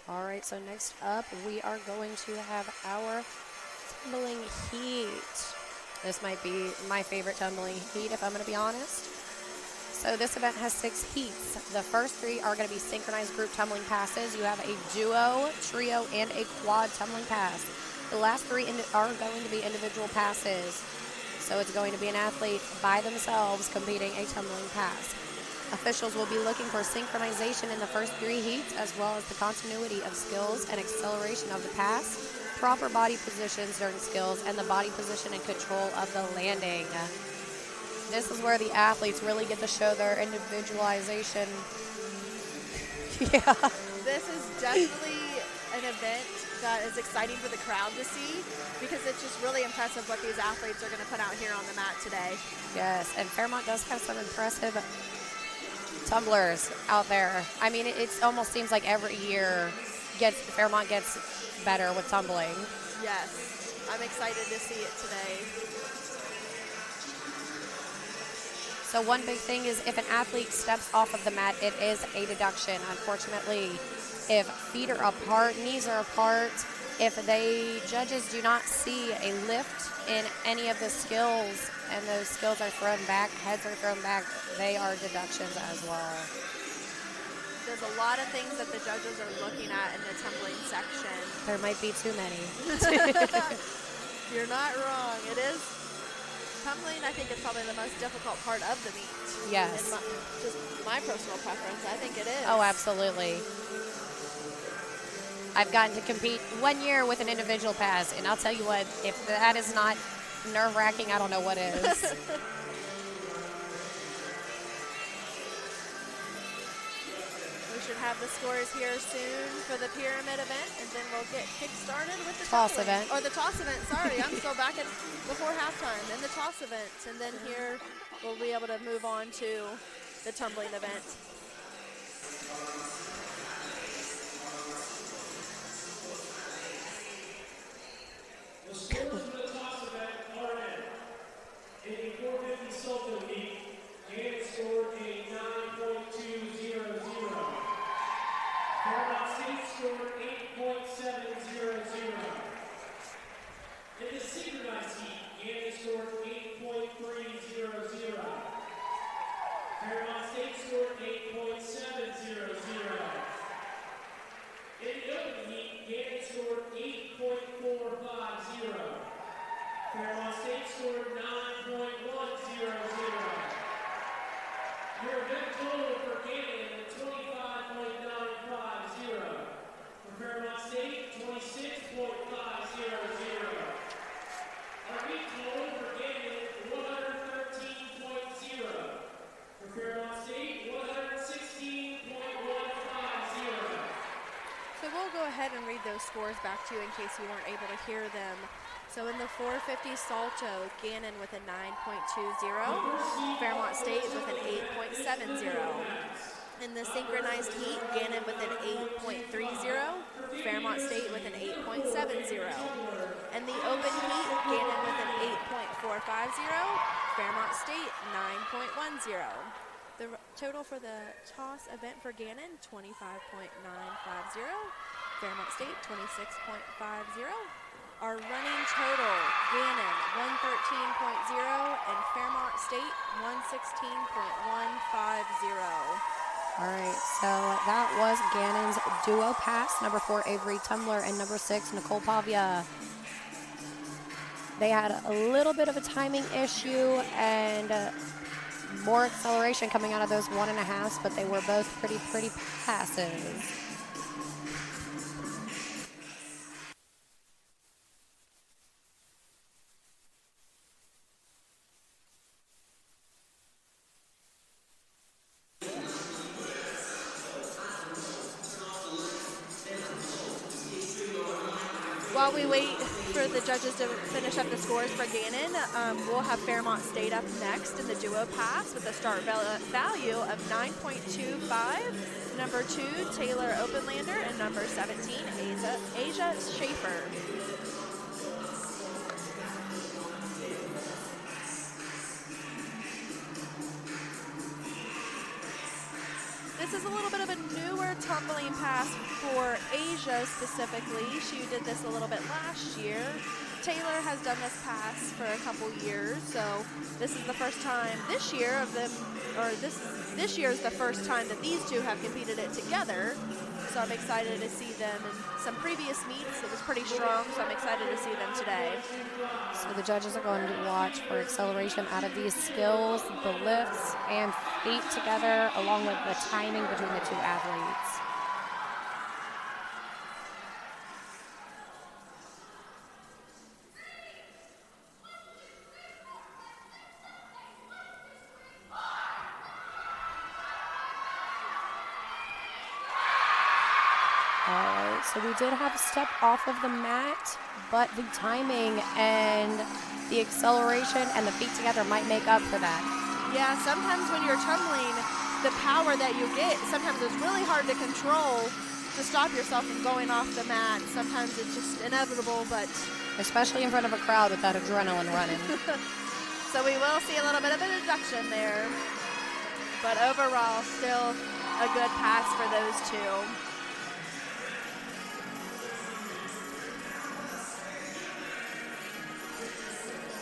All right, so next up, we are going to have our tumbling heat. This might be my favorite tumbling heat, if I'm going to be honest. So this event has 6 heats. The first 3 are going to be synchronized group tumbling passes. You have a duo, trio, and a quad tumbling pass. The last 3 are going to be individual passes. So it's going to be an athlete by themselves competing a tumbling pass. Officials will be looking for synchronization in the first 3 heats, as well as the continuity of skills and acceleration of the pass, proper body positions during skills, and the body position and control of the landing. This is where the athletes really get to show their individualization. Yeah. This is definitely an event that is exciting for the crowd to see, because it's just really impressive what these athletes are going to put out here on the mat today. Yes, and Fairmont does have some impressive tumblers out there. I mean, it almost seems like every year Fairmont gets better with tumbling. Yes, I'm excited to see it today. So one big thing is if an athlete steps off of the mat, it is a deduction. Unfortunately, if feet are apart, knees are apart, if judges do not see a lift in any of the skills and those skills are thrown back, heads are thrown back, they are deductions as well. There's a lot of things that the judges are looking at in the tumbling section. There might be too many. You're not wrong. It is. Tumbling, I think, is probably the most difficult part of the meet. Yes. Just my personal preference, I think it is. Oh, absolutely. I've gotten to compete 1 year with an individual pass, and I'll tell you what, if that is not nerve-wracking, I don't know what is. We should have the scores here soon for the pyramid event, and then we'll get kick-started with the Toss tumbling. event. Or the toss event, sorry. I'm still back at before halftime. And the toss event, and then here we'll be able to move on to the tumbling event. event total for Gannon, 25.950. For Fairmont State, 26.500. Our heat total for Gannon, 113.0. For Fairmont State, 116.150. So we'll go ahead and read those scores back to you in case you weren't able to hear them. So in the 450 salto, Gannon with a 9.20, Fairmont State with an 8.70. In the synchronized heat, Gannon with an 8.30, Fairmont State with an 8.70. In the open heat, Gannon with an 8.450, Fairmont State 9.10. The total for the toss event for Gannon, 25.950, Fairmont State 26.50. Our running total, Gannon 113.0 and Fairmont State 116.150. All right, so that was Gannon's duo pass, number 4, Avery Tumbler, and number 6, Nicole Pavia. They had a little bit of a timing issue and more acceleration coming out of those 1.5s, but they were both pretty passes. While we wait for the judges to finish up the scores for Gannon, we'll have Fairmont State up next in the duo pass with a start value of 9.25. Number 2, Taylor Openlander, and number 17, Asia Schaefer. This is a little bit of a newer tumbling pass for Asia specifically. She did this a little bit last year. Taylor has done this pass for a couple years, so this is the first time this year of them, or this year is the first time that these two have competed it together. So I'm excited to see them in some previous meets. It was pretty strong, so I'm excited to see them today. So the judges are going to watch for acceleration out of these skills, the lifts and feet together, along with the timing between the two athletes. So we did have a step off of the mat, but the timing and the acceleration and the feet together might make up for that. Yeah, sometimes when you're tumbling, the power that you get, sometimes it's really hard to control to stop yourself from going off the mat. Sometimes it's just inevitable, but... especially in front of a crowd with that adrenaline running. So we will see a little bit of a deduction there. But overall, still a good pass for those two.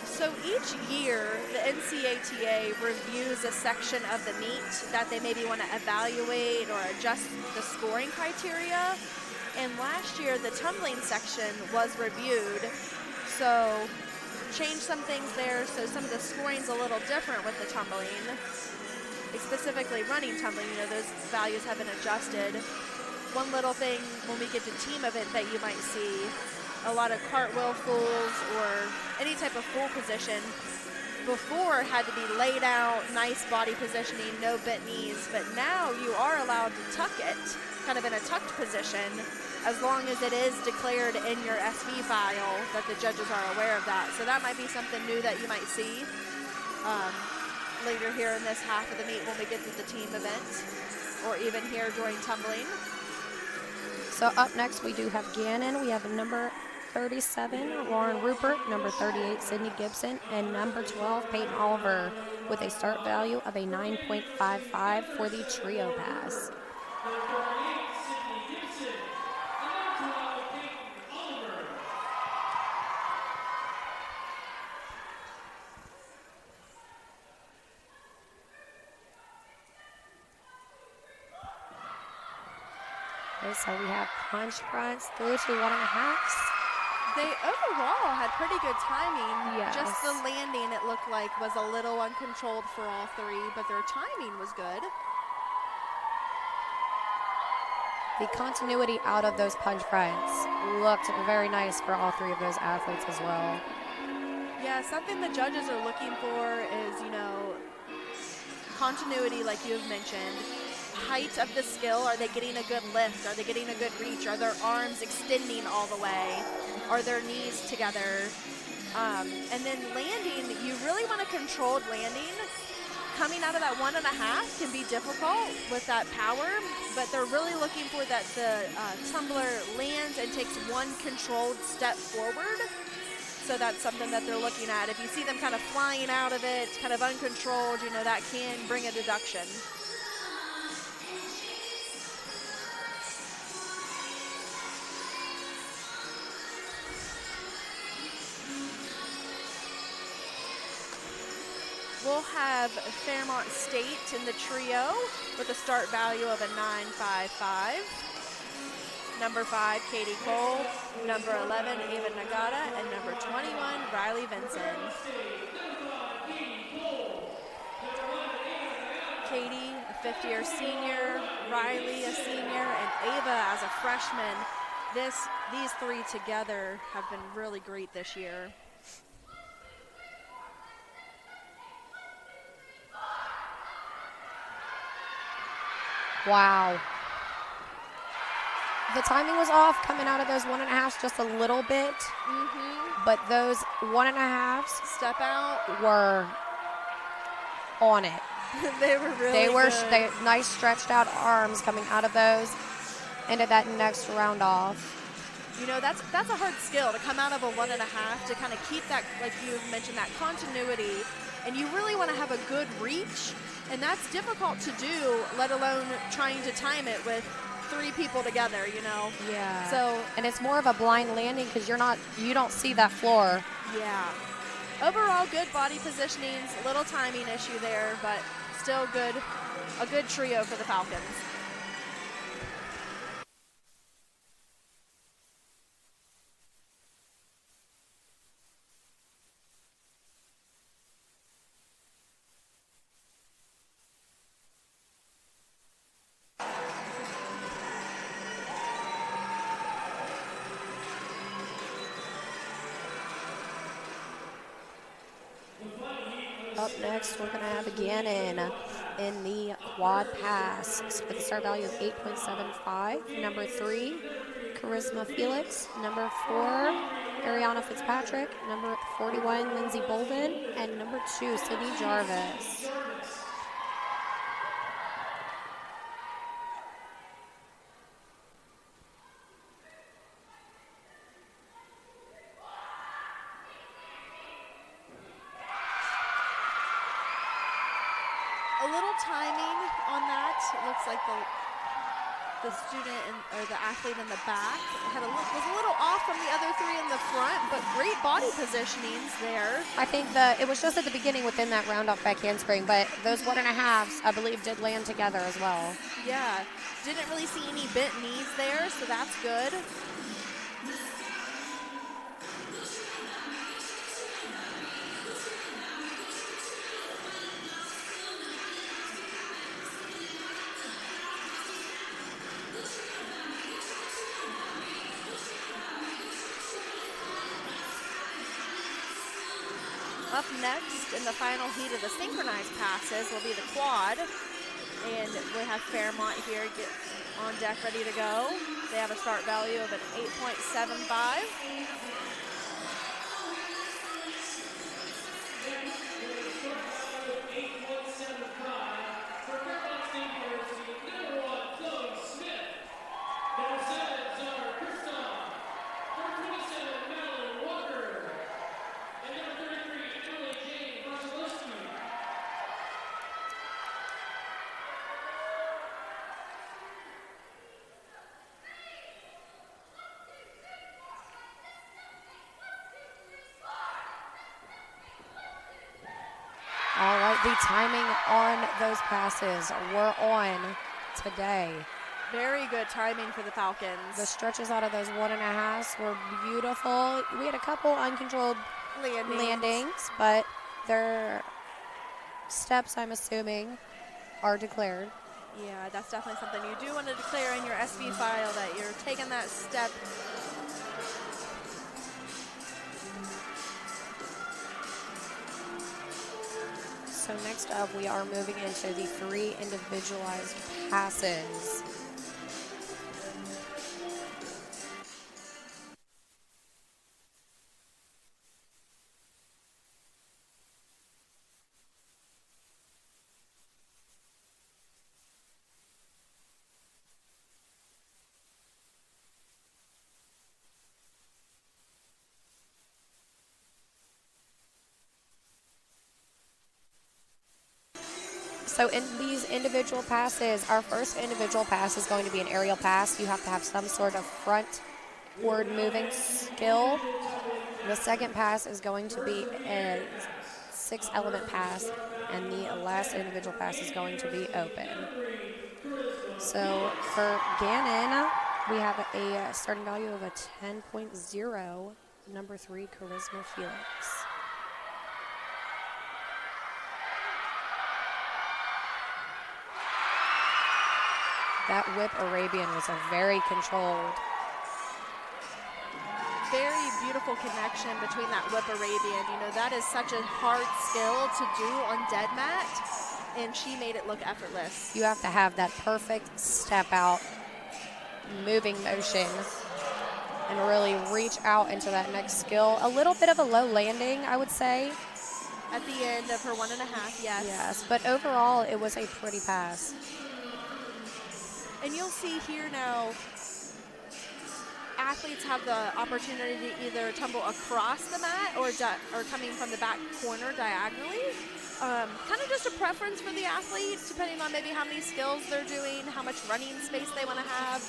So each year, the NCATA reviews a section of the meet that they maybe want to evaluate or adjust the scoring criteria. And last year, the tumbling section was reviewed. So changed some things there. So some of the scoring's a little different with the tumbling. Specifically running tumbling, you know, those values have been adjusted. One little thing when we get to team event that you might see, a lot of cartwheel fulls or any type of full position before had to be laid out, nice body positioning, no bent knees, but now you are allowed to tuck it, kind of in a tucked position, as long as it is declared in your SV file that the judges are aware of that. So that might be something new that you might see later here in this half of the meet when we get to the team event, or even here during tumbling. So up next we do have Gannon. We have number 37, Lauren Rupert, number 38, Sydney Gibson, and number 12, Peyton Oliver, with a start value of a 9.55 for the trio pass. Okay, so we have punch fronts through to 1.5s. They overall had pretty good timing. Yes. Just the landing, it looked like, was a little uncontrolled for all three, but their timing was good. The continuity out of those punch fronts looked very nice for all three of those athletes as well. Yeah, something the judges are looking for is, you know, continuity, like you have mentioned. Height of the skill, are they getting a good lift? Are they getting a good reach? Are their arms extending all the way? Are their knees together? And then landing, you really want a controlled landing. Coming out of that 1.5 can be difficult with that power, but they're really looking for that the tumbler lands and takes one controlled step forward. So that's something that they're looking at. If you see them kind of flying out of it, kind of uncontrolled, you know, that can bring a deduction. We'll have Fairmont State in the trio with a start value of a 9.55. Number 5, Katie Cole. Number 11, Ava Nagata. And number 21, Riley Vinson. Katie, a fifth-year senior. Riley, a senior. And Ava as a freshman. These three together have been really great this year. Wow. The timing was off coming out of those 1.5s just a little bit, but those 1.5s Step out. were on it. They were really good. They nice stretched out arms coming out of those into that next round off. You know, that's a hard skill to come out of a 1.5 to kind of keep that, like you mentioned, that continuity. And you really want to have a good reach, and that's difficult to do, let alone trying to time it with 3 people together, you know. Yeah. So, and it's more of a blind landing because you don't see that floor. yeah. Overall, good body positionings, a little timing issue there, but still good, a good trio for the Falcons. Up next, we're going to have Gannon in the quad pass with a start value of 8.75. Number 3, Charisma Felix. Number 4, Ariana Fitzpatrick. Number 41, Lindsay Bolden. And number 2, Sydney Jarvis. A little timing on that. It looks like the student or the athlete in the back was a little off from the other 3 in the front, but great body positionings there. I think it was just at the beginning within that round off back handspring, but those 1.5s, I believe, did land together as well. Yeah, didn't really see any bent knees there, so that's good. Up next in the final heat of the synchronized passes will be the quad. And we have Fairmont here get on deck ready to go. They have a start value of an 8.75. All right, the timing on those passes were on today. Very good timing for the Falcons. The stretches out of those 1.5s were beautiful. We had a couple uncontrolled landings, but their steps, I'm assuming, are declared. Yeah, that's definitely something you do want to declare in your SV file, that you're taking that step. So next up, we are moving into the 3 individualized passes. So in these individual passes, our first individual pass is going to be an aerial pass. You have to have some sort of frontward moving skill. The second pass is going to be a 6-element pass, and the last individual pass is going to be open. So for Gannon, we have a starting value of a 10.0, number 3, Charisma Felix. That whip Arabian was a very controlled. Very beautiful connection between that whip Arabian. You know, that is such a hard skill to do on dead mat, and she made it look effortless. You have to have that perfect step out, moving motion, and really reach out into that next skill. A little bit of a low landing, I would say. At the end of her 1.5, yes. Yes, but overall, it was a pretty pass. And you'll see here now, athletes have the opportunity to either tumble across the mat or coming from the back corner diagonally. Kind of just a preference for the athlete, depending on maybe how many skills they're doing, how much running space they want to have.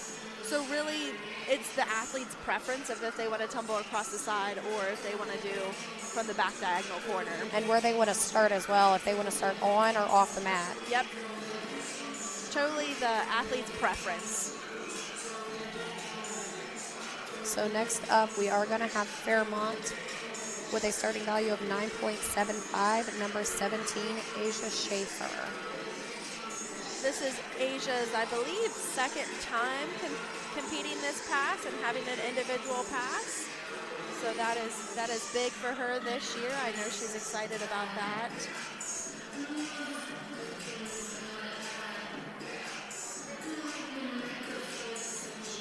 So really, it's the athlete's preference of if they want to tumble across the side or if they want to do from the back diagonal corner. And where they want to start as well, if they want to start on or off the mat. Yep. Totally the athlete's preference. So next up, we are going to have Fairmont with a starting value of 9.75, number 17, Asia Schaefer. This is Asia's, I believe, second time competing this pass and having an individual pass. So that is big for her this year. I know she's excited about that.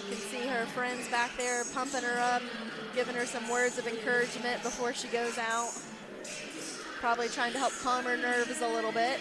You can see her friends back there pumping her up, giving her some words of encouragement before she goes out. Probably trying to help calm her nerves a little bit.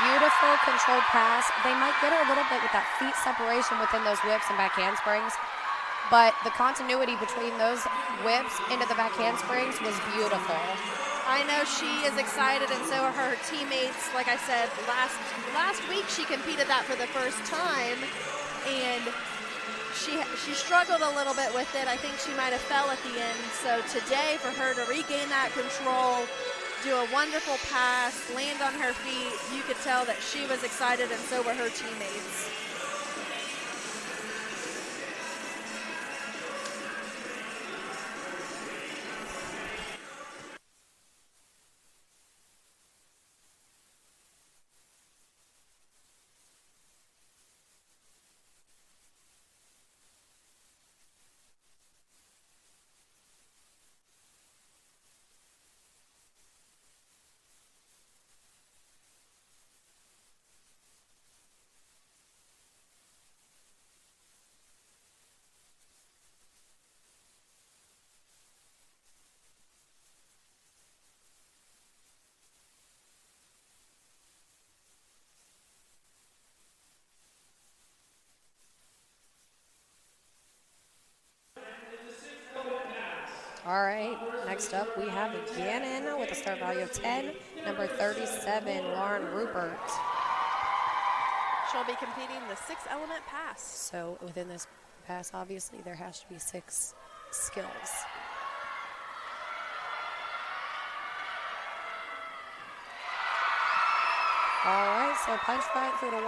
Beautiful controlled pass. They might get her a little bit with that feet separation within those whips and back handsprings, but the continuity between those whips into the back handsprings was beautiful. I know she is excited, and so are her teammates. Like I said, last week she competed that for the first time, and she struggled a little bit with it. I think she might have fell at the end. So today, for her to regain that control, do a wonderful pass, land on her feet, you could tell that she was excited, and so were her teammates. All right, next up we have Gannon with a start value of 10, number 37, Lauren Rupert. She'll be competing the 6-element pass. So within this pass, obviously, there has to be 6 skills. All right, so punch front through to 1.5,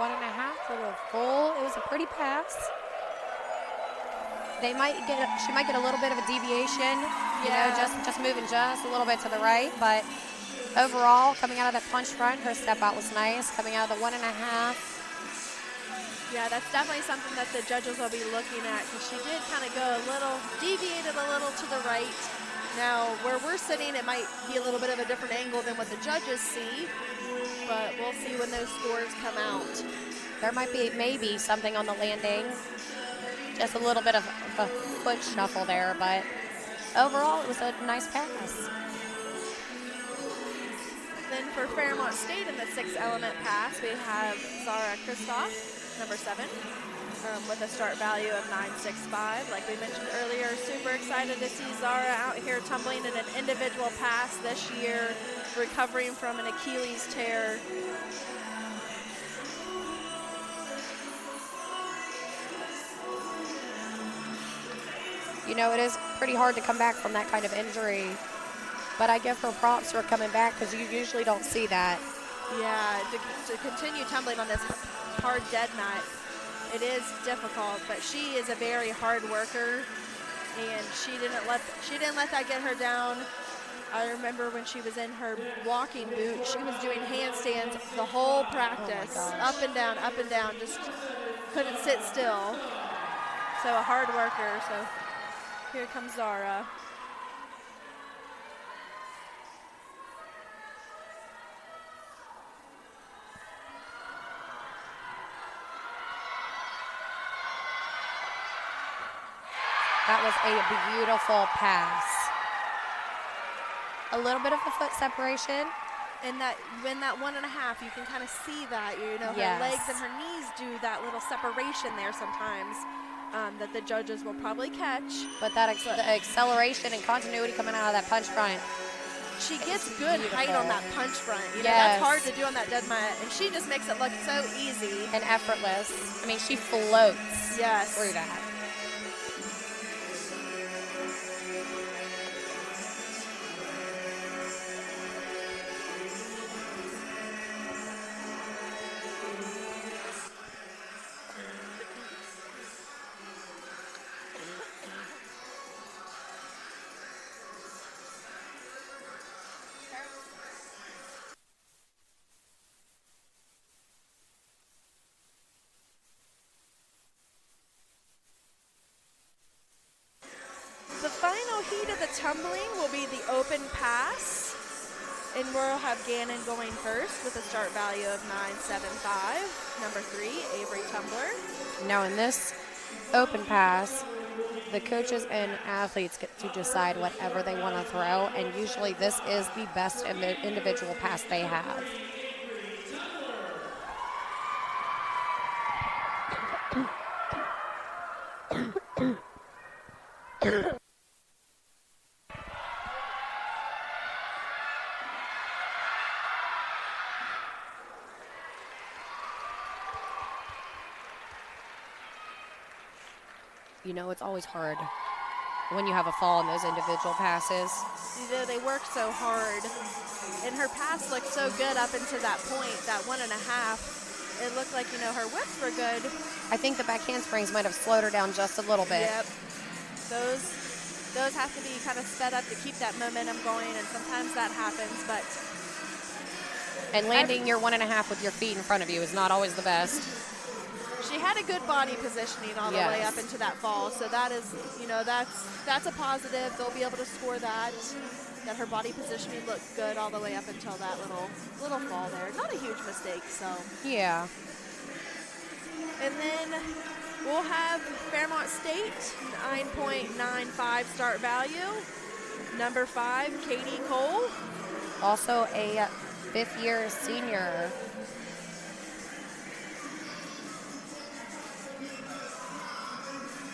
through to a full. It was a pretty pass. She might get a little bit of a deviation, you know, just moving just a little bit to the right, but overall, coming out of that punch front, her step out was nice. Coming out of the 1.5. Yeah, that's definitely something that the judges will be looking at, because she did kind of go deviated a little to the right. Now, where we're sitting, it might be a little bit of a different angle than what the judges see, but we'll see when those scores come out. There might be maybe something on the landing. Just a little bit of a foot shuffle there, but overall, it was a nice pass. Then for Fairmont State in the 6-element pass, we have Zara Kristoff, number 7, with a start value of 965. Like we mentioned earlier, super excited to see Zara out here tumbling in an individual pass this year, recovering from an Achilles tear. You know, it is pretty hard to come back from that kind of injury, but I give her props for coming back, because you usually don't see that. Yeah, to continue tumbling on this hard dead mat, it is difficult, but she is a very hard worker, and she didn't let that get her down. I remember when she was in her walking boot, she was doing handstands the whole practice, up and down, just couldn't sit still. So a hard worker. So here comes Zara. That was a beautiful pass. A little bit of a foot separation. And when that 1.5, you can kind of see that, you know, her Yes. legs and her knees do that little separation there sometimes, that the judges will probably catch. But that the acceleration and continuity coming out of that punch front. She gets good height on that punch front. You know, Yes. that's hard to do on that dead mat, and she just makes it look so easy. And effortless. I mean, she floats Yes. through that. The final heat of the tumbling will be the open pass, and we'll have Gannon going first with a start value of 975. Number 3, Avery Tumbler. Now in this open pass, the coaches and athletes get to decide whatever they want to throw, and usually this is the best individual pass they have. You know, it's always hard when you have a fall in those individual passes. You know, they work so hard, and her pass looked so good up until that point, that 1.5. It looked like, you know, her whips were good. I think the back handsprings might have slowed her down just a little bit. Yep. Those have to be kind of sped up to keep that momentum going, and sometimes that happens, but. And landing your 1.5 with your feet in front of you is not always the best. She had a good body positioning all the way up into that fall, so that is, you know, that's a positive. They'll be able to score that her body positioning looked good all the way up until that little fall there. Not a huge mistake, so. Yeah. And then we'll have Fairmont State, 9.95 start value. Number 5, Katie Cole. Also a fifth-year senior.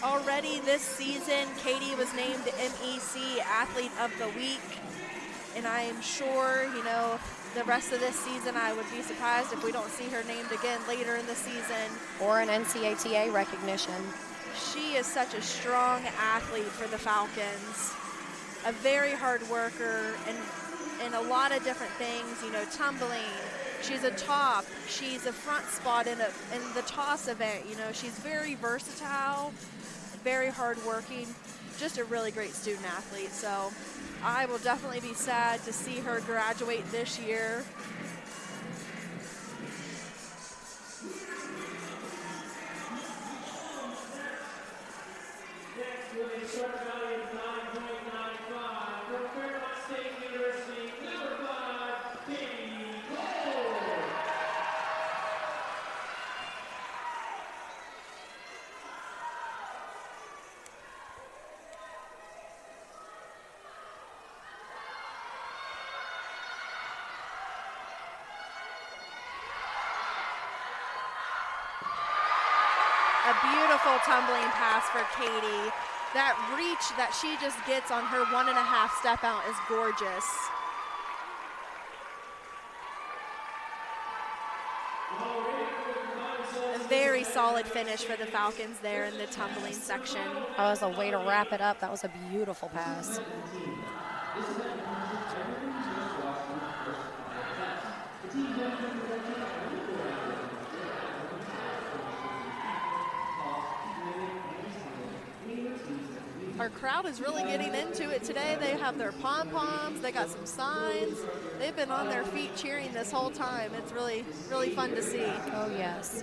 Already this season, Katie was named MEC Athlete of the Week, and I am sure, you know, the rest of this season, I would be surprised if we don't see her named again later in the season. Or an NCATA recognition. She is such a strong athlete for the Falcons, a very hard worker, and in a lot of different things, you know, tumbling. She's a top. She's a front spot in the toss event. You know, she's very versatile, very hardworking, just a really great student athlete. So I will definitely be sad to see her graduate this year. Next, with a start value of 9.95 from Fairmont State University, number 5, Katie Cole. A beautiful tumbling pass for Katie. That reach that she just gets on her 1.5 step out is gorgeous. A very solid finish for the Falcons there in the tumbling section. That was a way to wrap it up. That was a beautiful pass. Our crowd is really getting into it today. They have their pom-poms, they got some signs. They've been on their feet cheering this whole time. It's really, really fun to see. Oh, yes.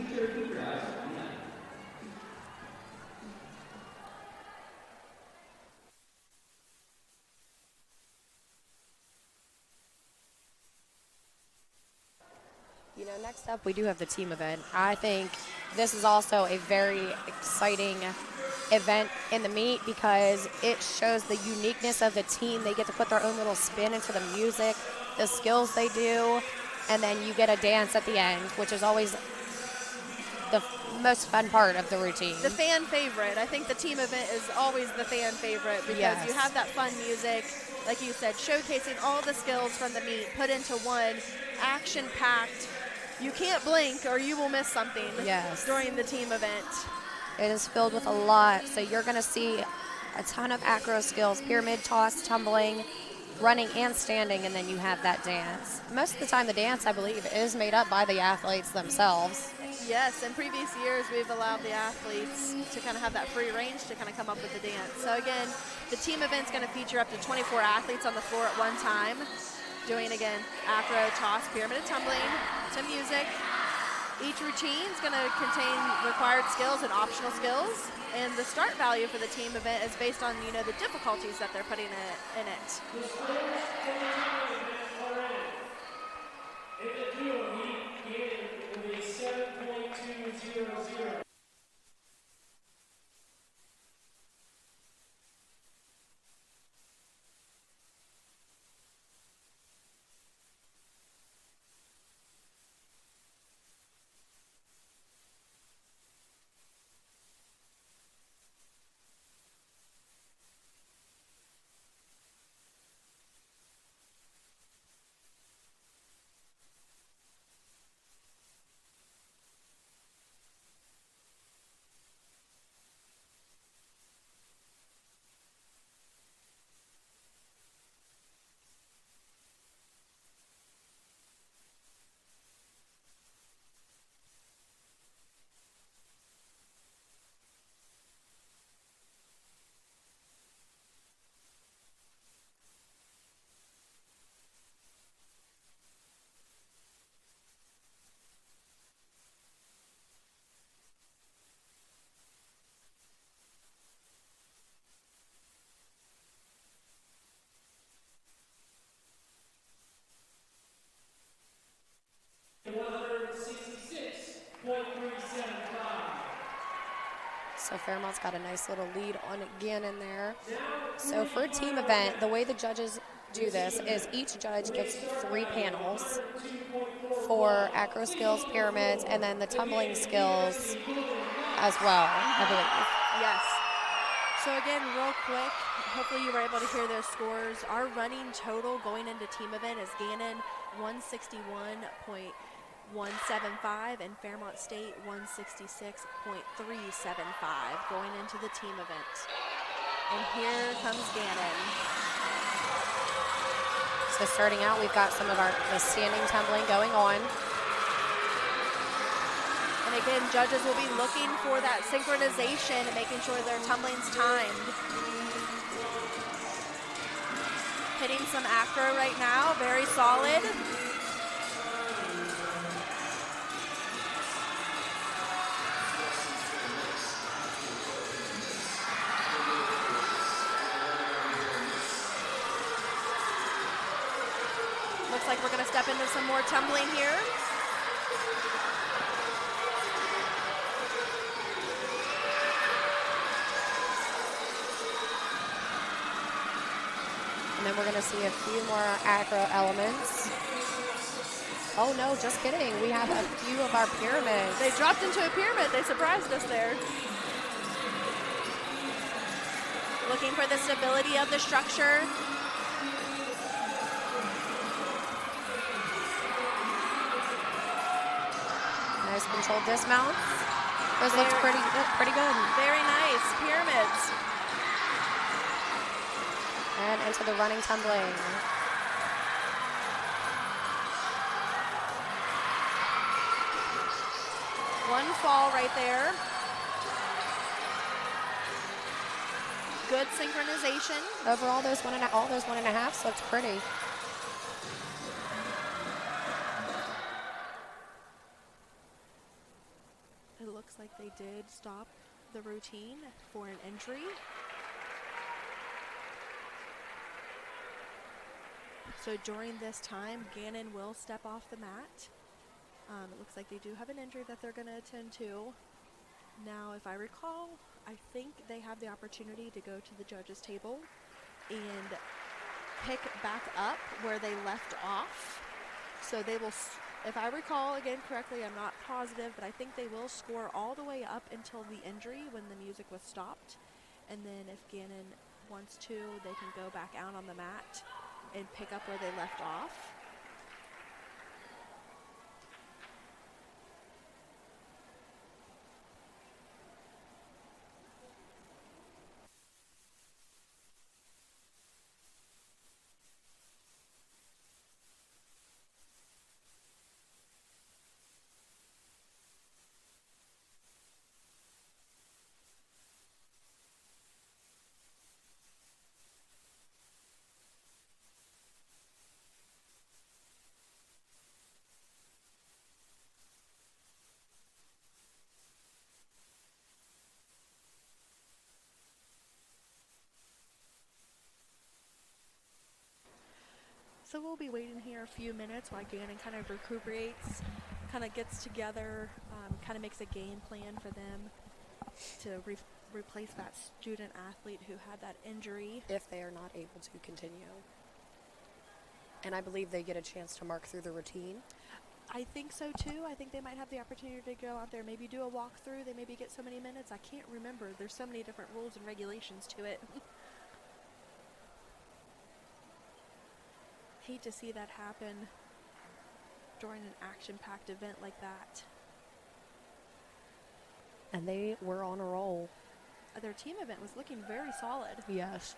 You know, next up we do have the team event. I think this is also a very exciting event in the meet because it shows the uniqueness of the team. They get to put their own little spin into the music, the skills they do, and then you get a dance at the end, which is always the most fun part of the routine. The fan favorite. I think the team event is always the fan favorite because Yes. you have that fun music, like you said, showcasing all the skills from the meet put into one, action-packed. You can't blink or you will miss something Yes. during the team event. It is filled with a lot, so you're going to see a ton of acro skills, pyramid toss, tumbling, running and standing, and then you have that dance. Most of the time the dance, I believe, is made up by the athletes themselves. Yes, in previous years we've allowed the athletes to kind of have that free range to kind of come up with the dance. So again, the team event's going to feature up to 24 athletes on the floor at one time, doing again acro, toss, pyramid, and tumbling to music. Each routine is going to contain required skills and optional skills, and the start value for the team event is based on, you know, the difficulties that they're putting in it. The scores for the tumbling event are in. In the duo heat, Gannon with a 7.200. So Fairmont's got a nice little lead on Gannon there. So for a team event, the way the judges do this is each judge gets 3 panels for acro skills, pyramids, and then the tumbling skills as well, I believe. Yes. So again, real quick, hopefully you were able to hear those scores. Our running total going into team event is Gannon 161.175 and Fairmont State 166.375 going into the team event. And here comes Gannon. So starting out, we've got some of the standing tumbling going on. And again, judges will be looking for that synchronization and making sure their tumbling's timed. Hitting some acro right now, very solid. Looks like we're going to step into some more tumbling here. And then we're going to see a few more acro elements. Oh no, just kidding. We have a few of our pyramids. They dropped into a pyramid. They surprised us there. Looking for the stability of the structure. Nice controlled dismounts. Those look pretty good. Very nice. Pyramids. And into the running tumbling. One fall right there. Good synchronization. Over all those 1.5s looks pretty. It looks like they did stop the routine for an injury. So during this time, Gannon will step off the mat. It looks like they do have an injury that they're going to attend to. Now, if I recall, I think they have the opportunity to go to the judges' table and pick back up where they left off. So they will, if I recall again correctly, I'm not positive, but I think they will score all the way up until the injury when the music was stopped. And then if Gannon wants to, they can go back out on the mat and pick up where they left off. So we'll be waiting here a few minutes while Gannon kind of recuperates, kind of gets together, kind of makes a game plan for them to replace that student athlete who had that injury. If they are not able to continue. And I believe they get a chance to mark through the routine. I think so too. I think they might have the opportunity to go out there, maybe do a walkthrough. They maybe get so many minutes. I can't remember. There's so many different rules and regulations to it. Hate to see that happen during an action-packed event like that. And they were on a roll. Their team event was looking very solid. Yes.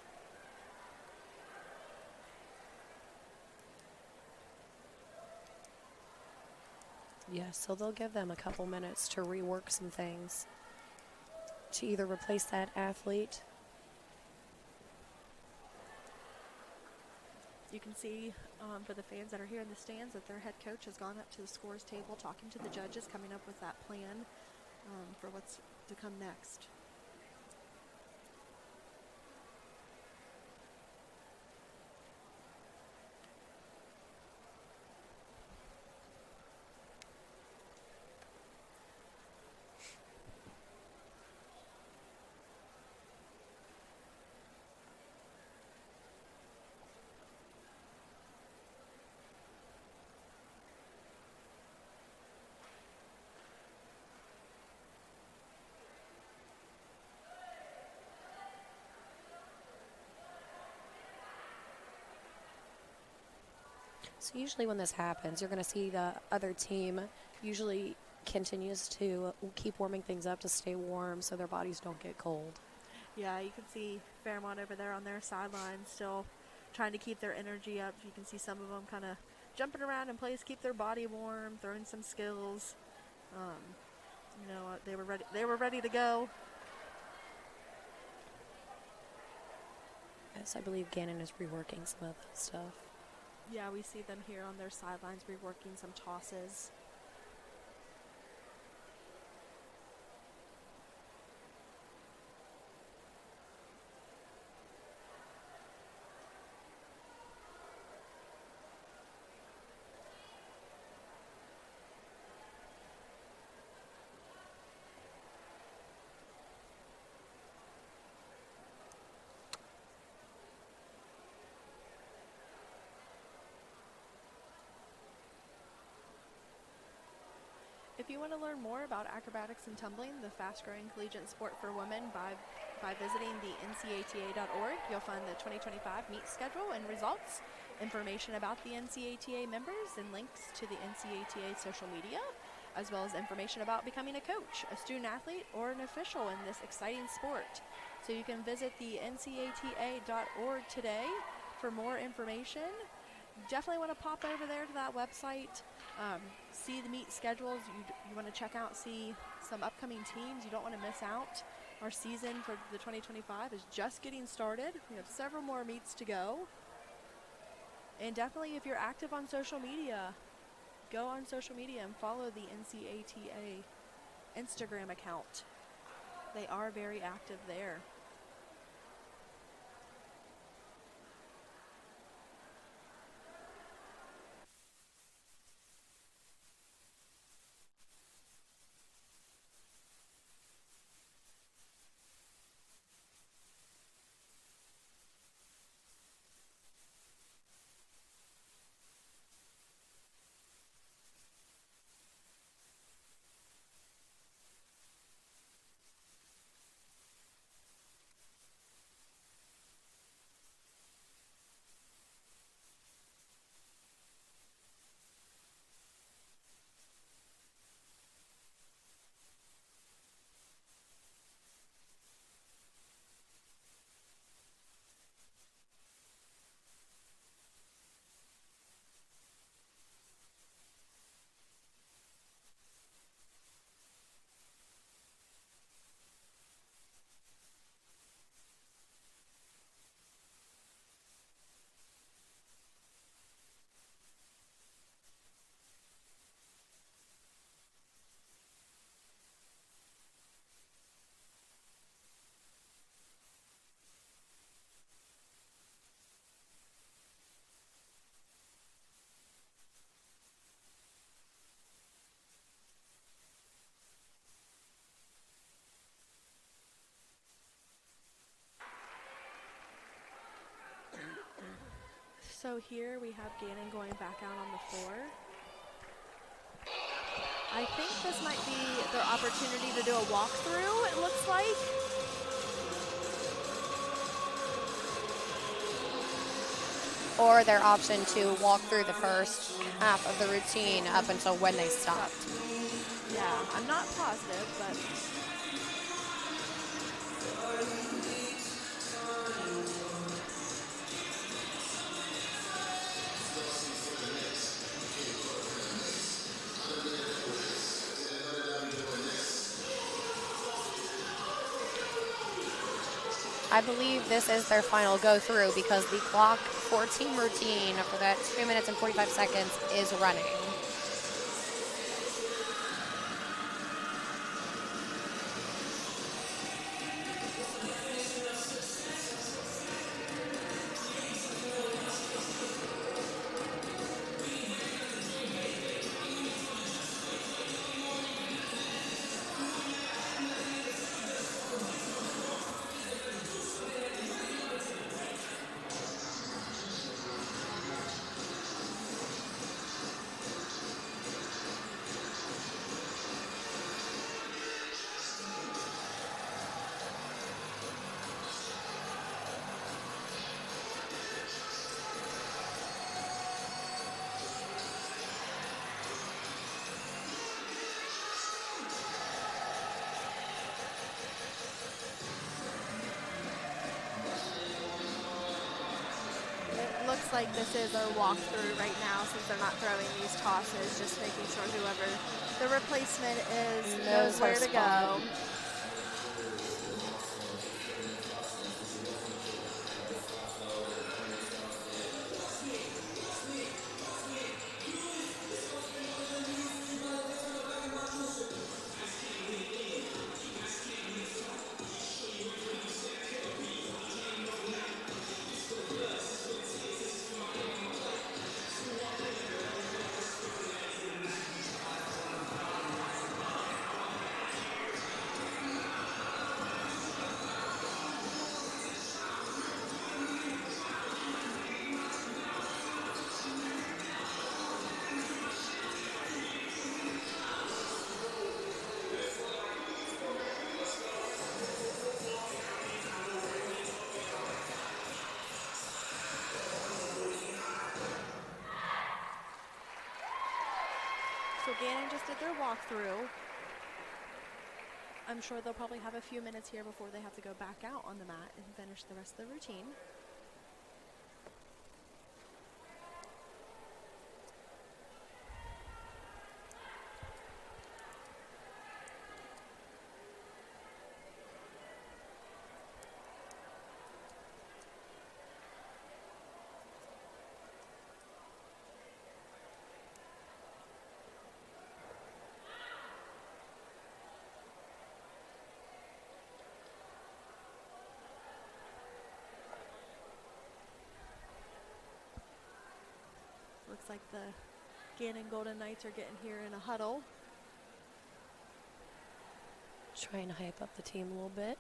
Yes, so they'll give them a couple minutes to rework some things, to either replace that athlete. You can see for the fans that are here in the stands that their head coach has gone up to the scores table, talking to the judges, coming up with that plan for what's to come next. So usually when this happens, you're going to see the other team usually continues to keep warming things up to stay warm so their bodies don't get cold. Yeah, you can see Fairmont over there on their sideline still trying to keep their energy up. You can see some of them kind of jumping around in place, keep their body warm, throwing some skills. They were ready. They were ready to go. Yes, I believe Gannon is reworking some of that stuff. Yeah, we see them here on their sidelines reworking some tosses. If you want to learn more about acrobatics and tumbling, the fast-growing collegiate sport for women, by visiting the NCATA.org, you'll find the 2025 meet schedule and results, information about the NCATA members, and links to the NCATA social media, as well as information about becoming a coach, a student athlete, or an official in this exciting sport. So you can visit the NCATA.org today for more information. You definitely want to pop over there to that website. See the meet schedules. You want to check out, see some upcoming teams. You don't want to miss out. Our season for the 2025 is just getting started. We have several more meets to go. And definitely, if you're active on social media, go on social media and follow the NCATA Instagram account. They are very active there. So here we have Gannon going back out on the floor. I think this might be their opportunity to do a walkthrough, it looks like. Or their option to walk through the first half of the routine up until when they stopped. Yeah, I'm not positive, but I believe this is their final go through because the clock for team routine for that 2 minutes and 45 seconds is running. like this is our walkthrough right now since they're not throwing these tosses, just making sure whoever the replacement is knows where to go. So Gannon just did their walkthrough. I'm sure they'll probably have a few minutes here before they have to go back out on the mat and finish the rest of the routine. Looks like the Gannon Golden Knights are getting here in a huddle. Trying to hype up the team a little bit.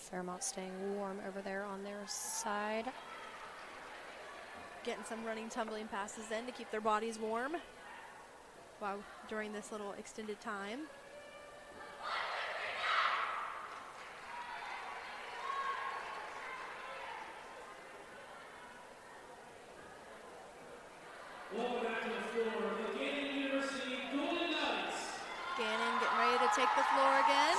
Fairmont staying warm over there on their side. Getting some running, tumbling passes in to keep their bodies warm while during this little extended time. Welcome back to the floor, the Gannon University Golden Knights. Gannon getting ready to take the floor again.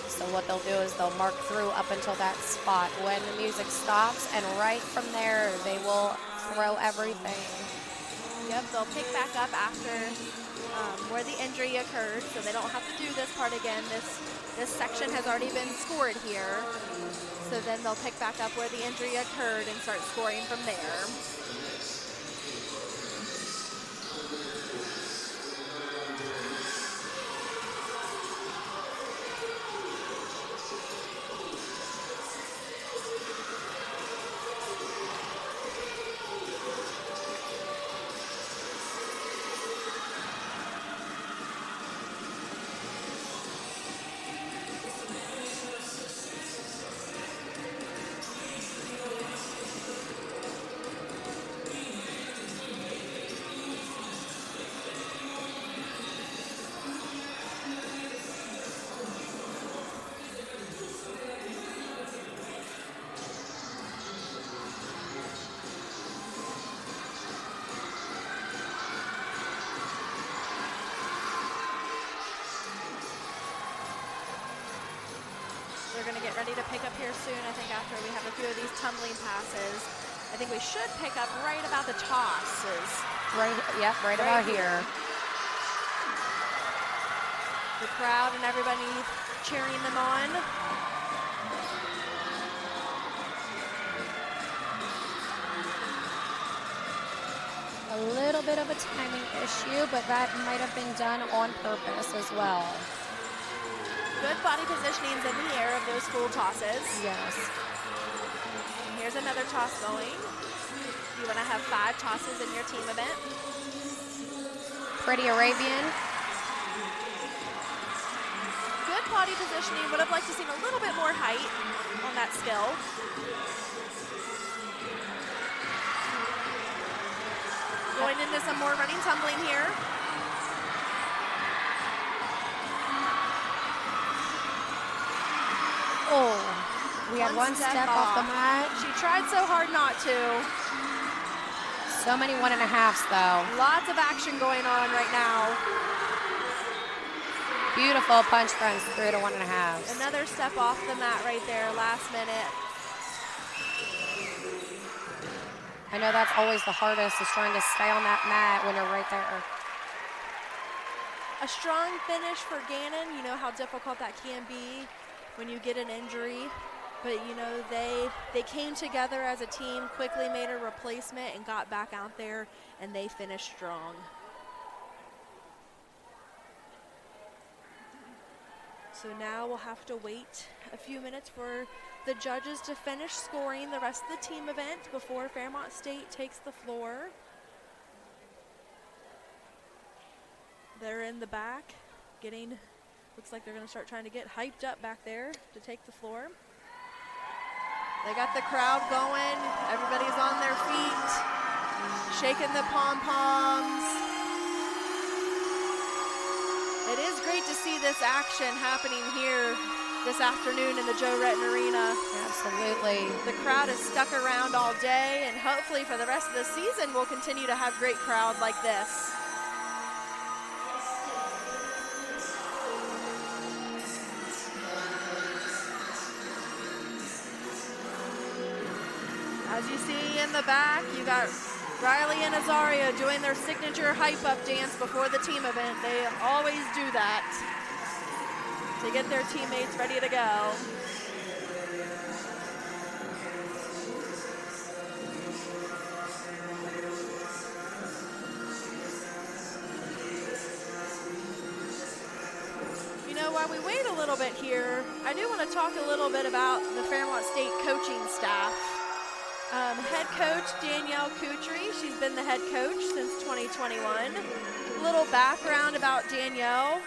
So what they'll do is they'll mark through up until that spot when the music stops, and right from there they will throw everything. Yep, they'll pick back up after where the injury occurred, so they don't have to do this part again. This section has already been scored here, so then they'll pick back up where the injury occurred and start scoring from there. They're going to get ready to pick up here soon, I think, after we have a few of these tumbling passes. I think we should pick up right about the tosses. Right, yep, right about here. The crowd and everybody cheering them on. A little bit of a timing issue, but that might have been done on purpose as well. Good body positionings in the air of those full tosses. Yes. And here's another toss going. You want to have 5 tosses in your team event. Pretty Arabian. Good body positioning. Would have liked to seen a little bit more height on that skill. Going into some more running tumbling here. Oh, we had one step off the mat. She tried so hard not to. So many 1.5s though. Lots of action going on right now. Beautiful punch fronts through to 1.5. Another step off the mat right there, last minute. I know that's always the hardest, is trying to stay on that mat when you're right there. A strong finish for Gannon. You know how difficult that can be when you get an injury. But, you know, they came together as a team, quickly made a replacement and got back out there, and they finished strong. So now we'll have to wait a few minutes for the judges to finish scoring the rest of the team event before Fairmont State takes the floor. They're in the back, looks like they're gonna start trying to get hyped up back there to take the floor. They got the crowd going, everybody's on their feet, shaking the pom-poms. It is great to see this action happening here this afternoon in the Joe Retton Arena. Absolutely. The crowd is stuck around all day, and hopefully for the rest of the season we'll continue to have great crowd like this. As you see in the back, you got Riley and Azaria doing their signature hype-up dance before the team event. They always do that to get their teammates ready to go. You know, while we wait a little bit here, I do want to talk a little bit about the Fairmont State coaching staff. Head coach Danielle Coutry, she's been the head coach since 2021. A little background about Danielle.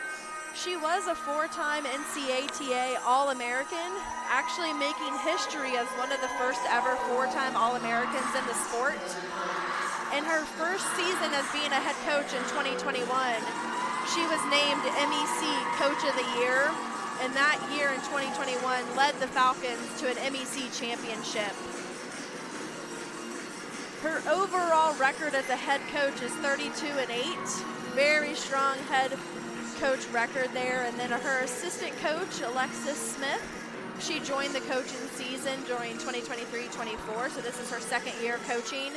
She was a 4-time NCATA All-American, actually making history as one of the first ever 4-time All-Americans in the sport. In her first season as being a head coach in 2021, she was named MEC Coach of the Year, and that year in 2021 led the Falcons to an MEC championship. Her overall record as a head coach is 32-8. Very strong head coach record there. And then her assistant coach, Alexis Smith, she joined the coaching season during 2023-24, so this is her second year coaching.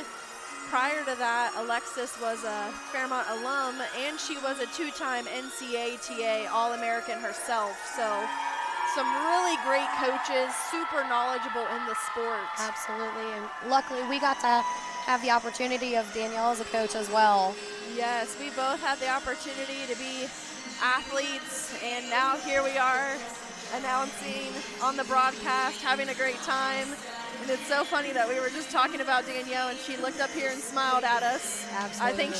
Prior to that, Alexis was a Fairmont alum, and she was a 2-time NCATA All-American herself. So some really great coaches, super knowledgeable in the sport. Absolutely, and luckily we got to have the opportunity of Danielle as a coach as well. Yes, we both had the opportunity to be athletes, and now here we are announcing on the broadcast, having a great time. And it's so funny that we were just talking about Danielle, and she looked up here and smiled at us. Absolutely. I think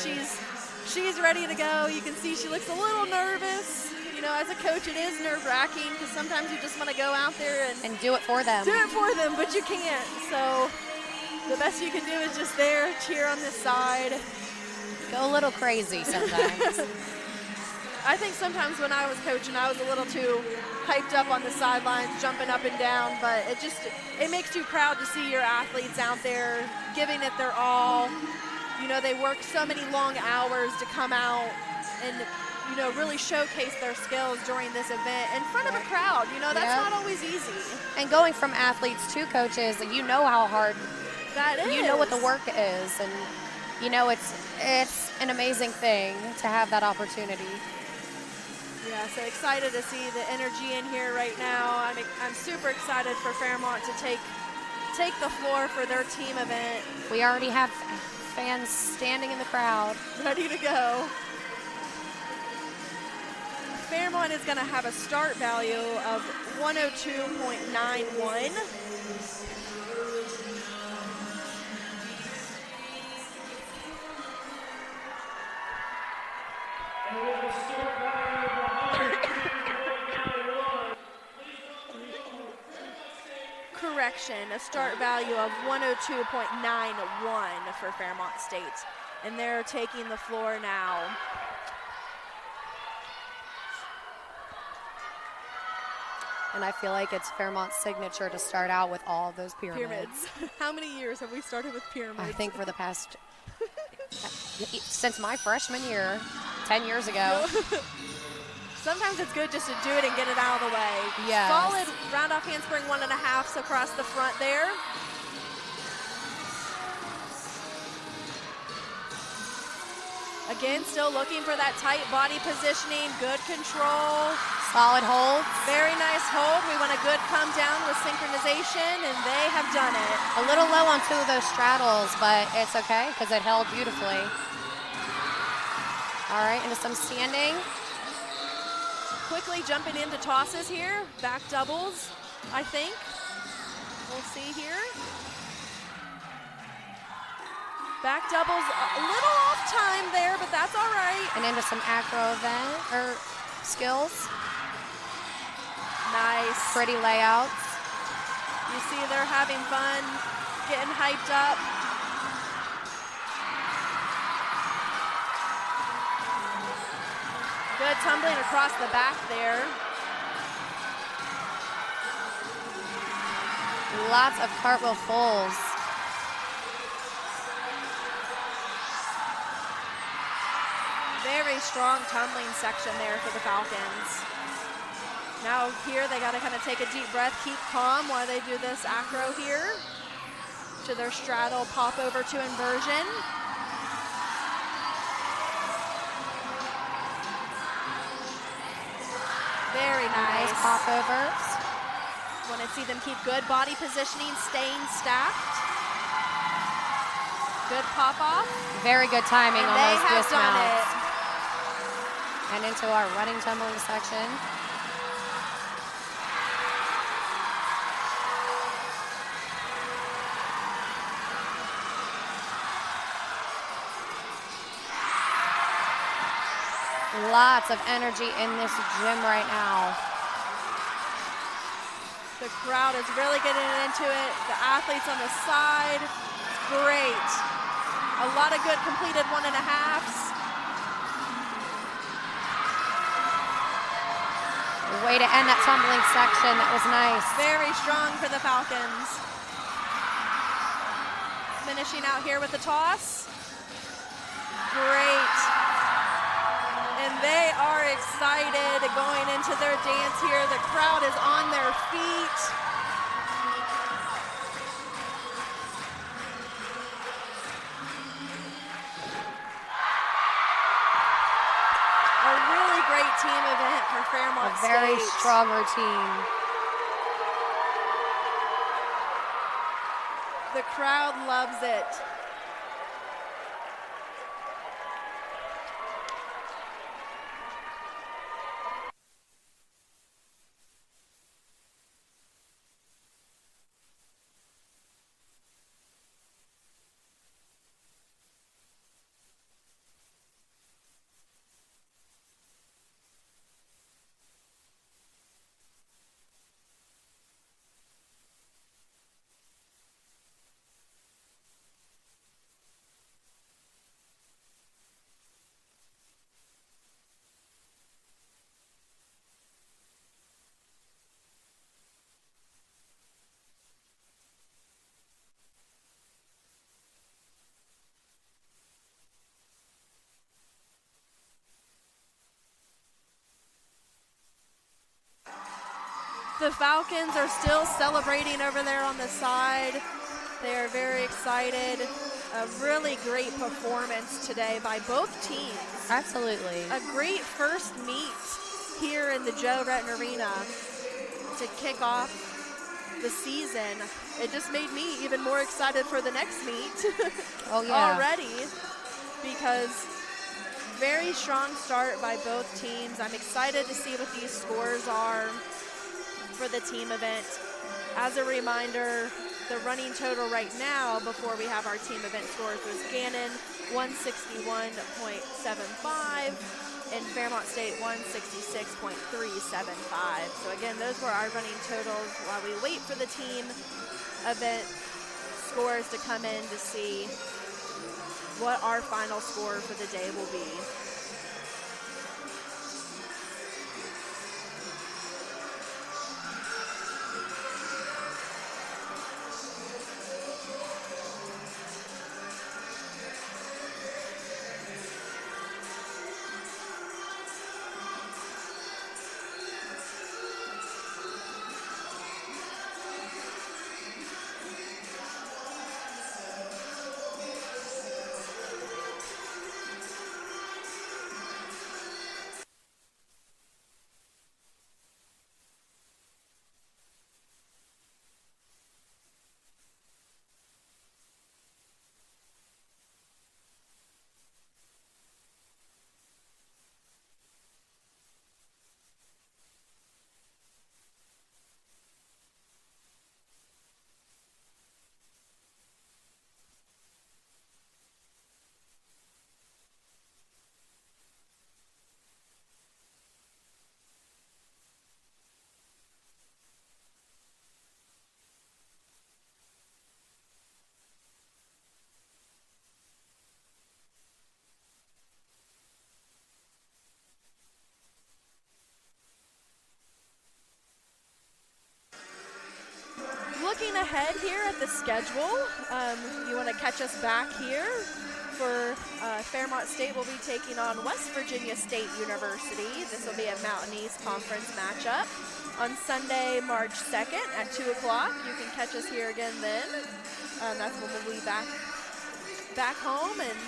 she's ready to go. You can see she looks a little nervous. You know, as a coach, it is nerve-wracking because sometimes you just want to go out there and do it for them. Do it for them, but you can't. So the best you can do is just there, cheer on this side. Go a little crazy sometimes. I think sometimes when I was coaching, I was a little too hyped up on the sidelines, jumping up and down, but it makes you proud to see your athletes out there giving it their all. You know, they work so many long hours to come out and, you know, really showcase their skills during this event in front of a crowd. You know, that's not always easy. And going from athletes to coaches, you know how hard that is. You know what the work is, and you know it's an amazing thing to have that opportunity. Yeah, so excited to see the energy in here right now. I'm super excited for Fairmont to take the floor for their team event. We already have fans standing in the crowd. Ready to go. Fairmont is going to have a start value of 102.91. start value of 102.91. Correction, a start value of 102.91 for Fairmont State. And they're taking the floor now. And I feel like it's Fairmont's signature to start out with all of those pyramids. How many years have we started with pyramids? I think for the past, since my freshman year, 10 years ago. Sometimes it's good just to do it and get it out of the way. Yes. Solid round off handspring 1.5s across the front there. Again, still looking for that tight body positioning, good control. Solid holds. Very nice hold. We want a good come down with synchronization, and they have done it. A little low on 2 of those straddles, but it's okay because it held beautifully. All right, into some standing. Quickly jumping into tosses here. Back doubles, I think. We'll see here. Back doubles, a little off time there, but that's all right. And into some acro skills. Nice. Pretty layouts. You see they're having fun, getting hyped up. Good tumbling across the back there. Lots of cartwheel fulls. Very strong tumbling section there for the Falcons. Now here they gotta kind of take a deep breath, keep calm while they do this acro here. To their straddle, pop over to inversion. Very nice. Nice popovers. Want to see them keep good body positioning, staying stacked. Good pop off. Very good timing And on they those have done dismounts. it. And into our running tumbling section. Lots of energy in this gym right now. The crowd is really getting into it. The athletes on the side, it's great. A lot of good completed 1.5s. Way to end that tumbling section. That was nice. Very strong for the Falcons. Finishing out here with the toss. Great. And they are excited going into their dance here. The crowd is on their feet. A really great team event for Fairmont A very State. strong routine. The crowd loves it. The Falcons are still celebrating over there on the side. They are very excited. A really great performance today by both teams. Absolutely. A great first meet here in the Joe Retton Arena to kick off the season. It just made me even more excited for the next meet Oh, yeah. already, because very strong start by both teams. I'm excited to see what these scores are for the team event. As a reminder, the running total right now before we have our team event scores was Gannon 161.75, and Fairmont State 166.375. So again, those were our running totals while we wait for the team event scores to come in to see what our final score for the day will be. Looking ahead here at the schedule, you want to catch us back here for Fairmont State will be taking on West Virginia State University. This will be a Mountain East Conference matchup on Sunday, March 2nd at 2 o'clock. You can catch us here again then. That's when we'll be back home and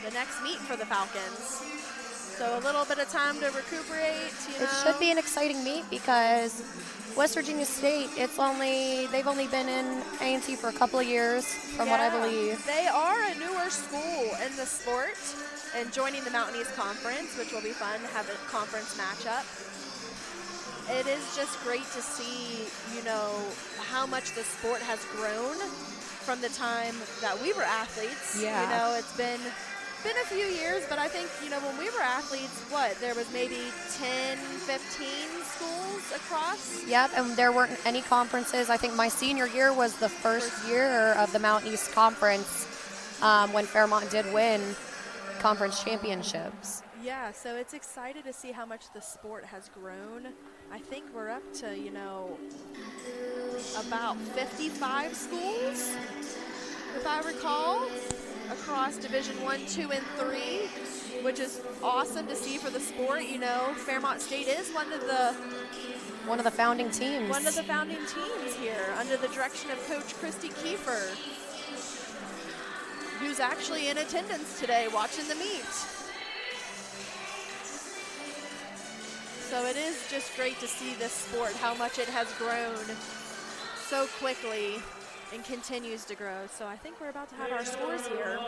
the next meet for the Falcons. So a little bit of time to recuperate, you know. It should be an exciting meet because West Virginia State, they've only been in A&T for a couple of years, from what I believe. They are a newer school in the sport and joining the Mountain East Conference, which will be fun to have a conference matchup. It is just great to see, you know, how much the sport has grown from the time that we were athletes. Yeah. You know, it's been a few years, but I think, you know, when we were athletes, there was maybe 10, 15 schools across? Yep, and there weren't any conferences. I think my senior year was the first year of the Mountain East Conference when Fairmont did win conference championships. Yeah, so it's exciting to see how much the sport has grown. I think we're up to, you know, about 55 schools, if I recall, across Division 1, 2, and 3, which is awesome to see for the sport. You know, Fairmont State is one of the founding teams. One of the founding teams here under the direction of Coach Christy Kiefer, who's actually in attendance today watching the meet. So it is just great to see this sport, how much it has grown so quickly and continues to grow. So I think we're about to have our scores here.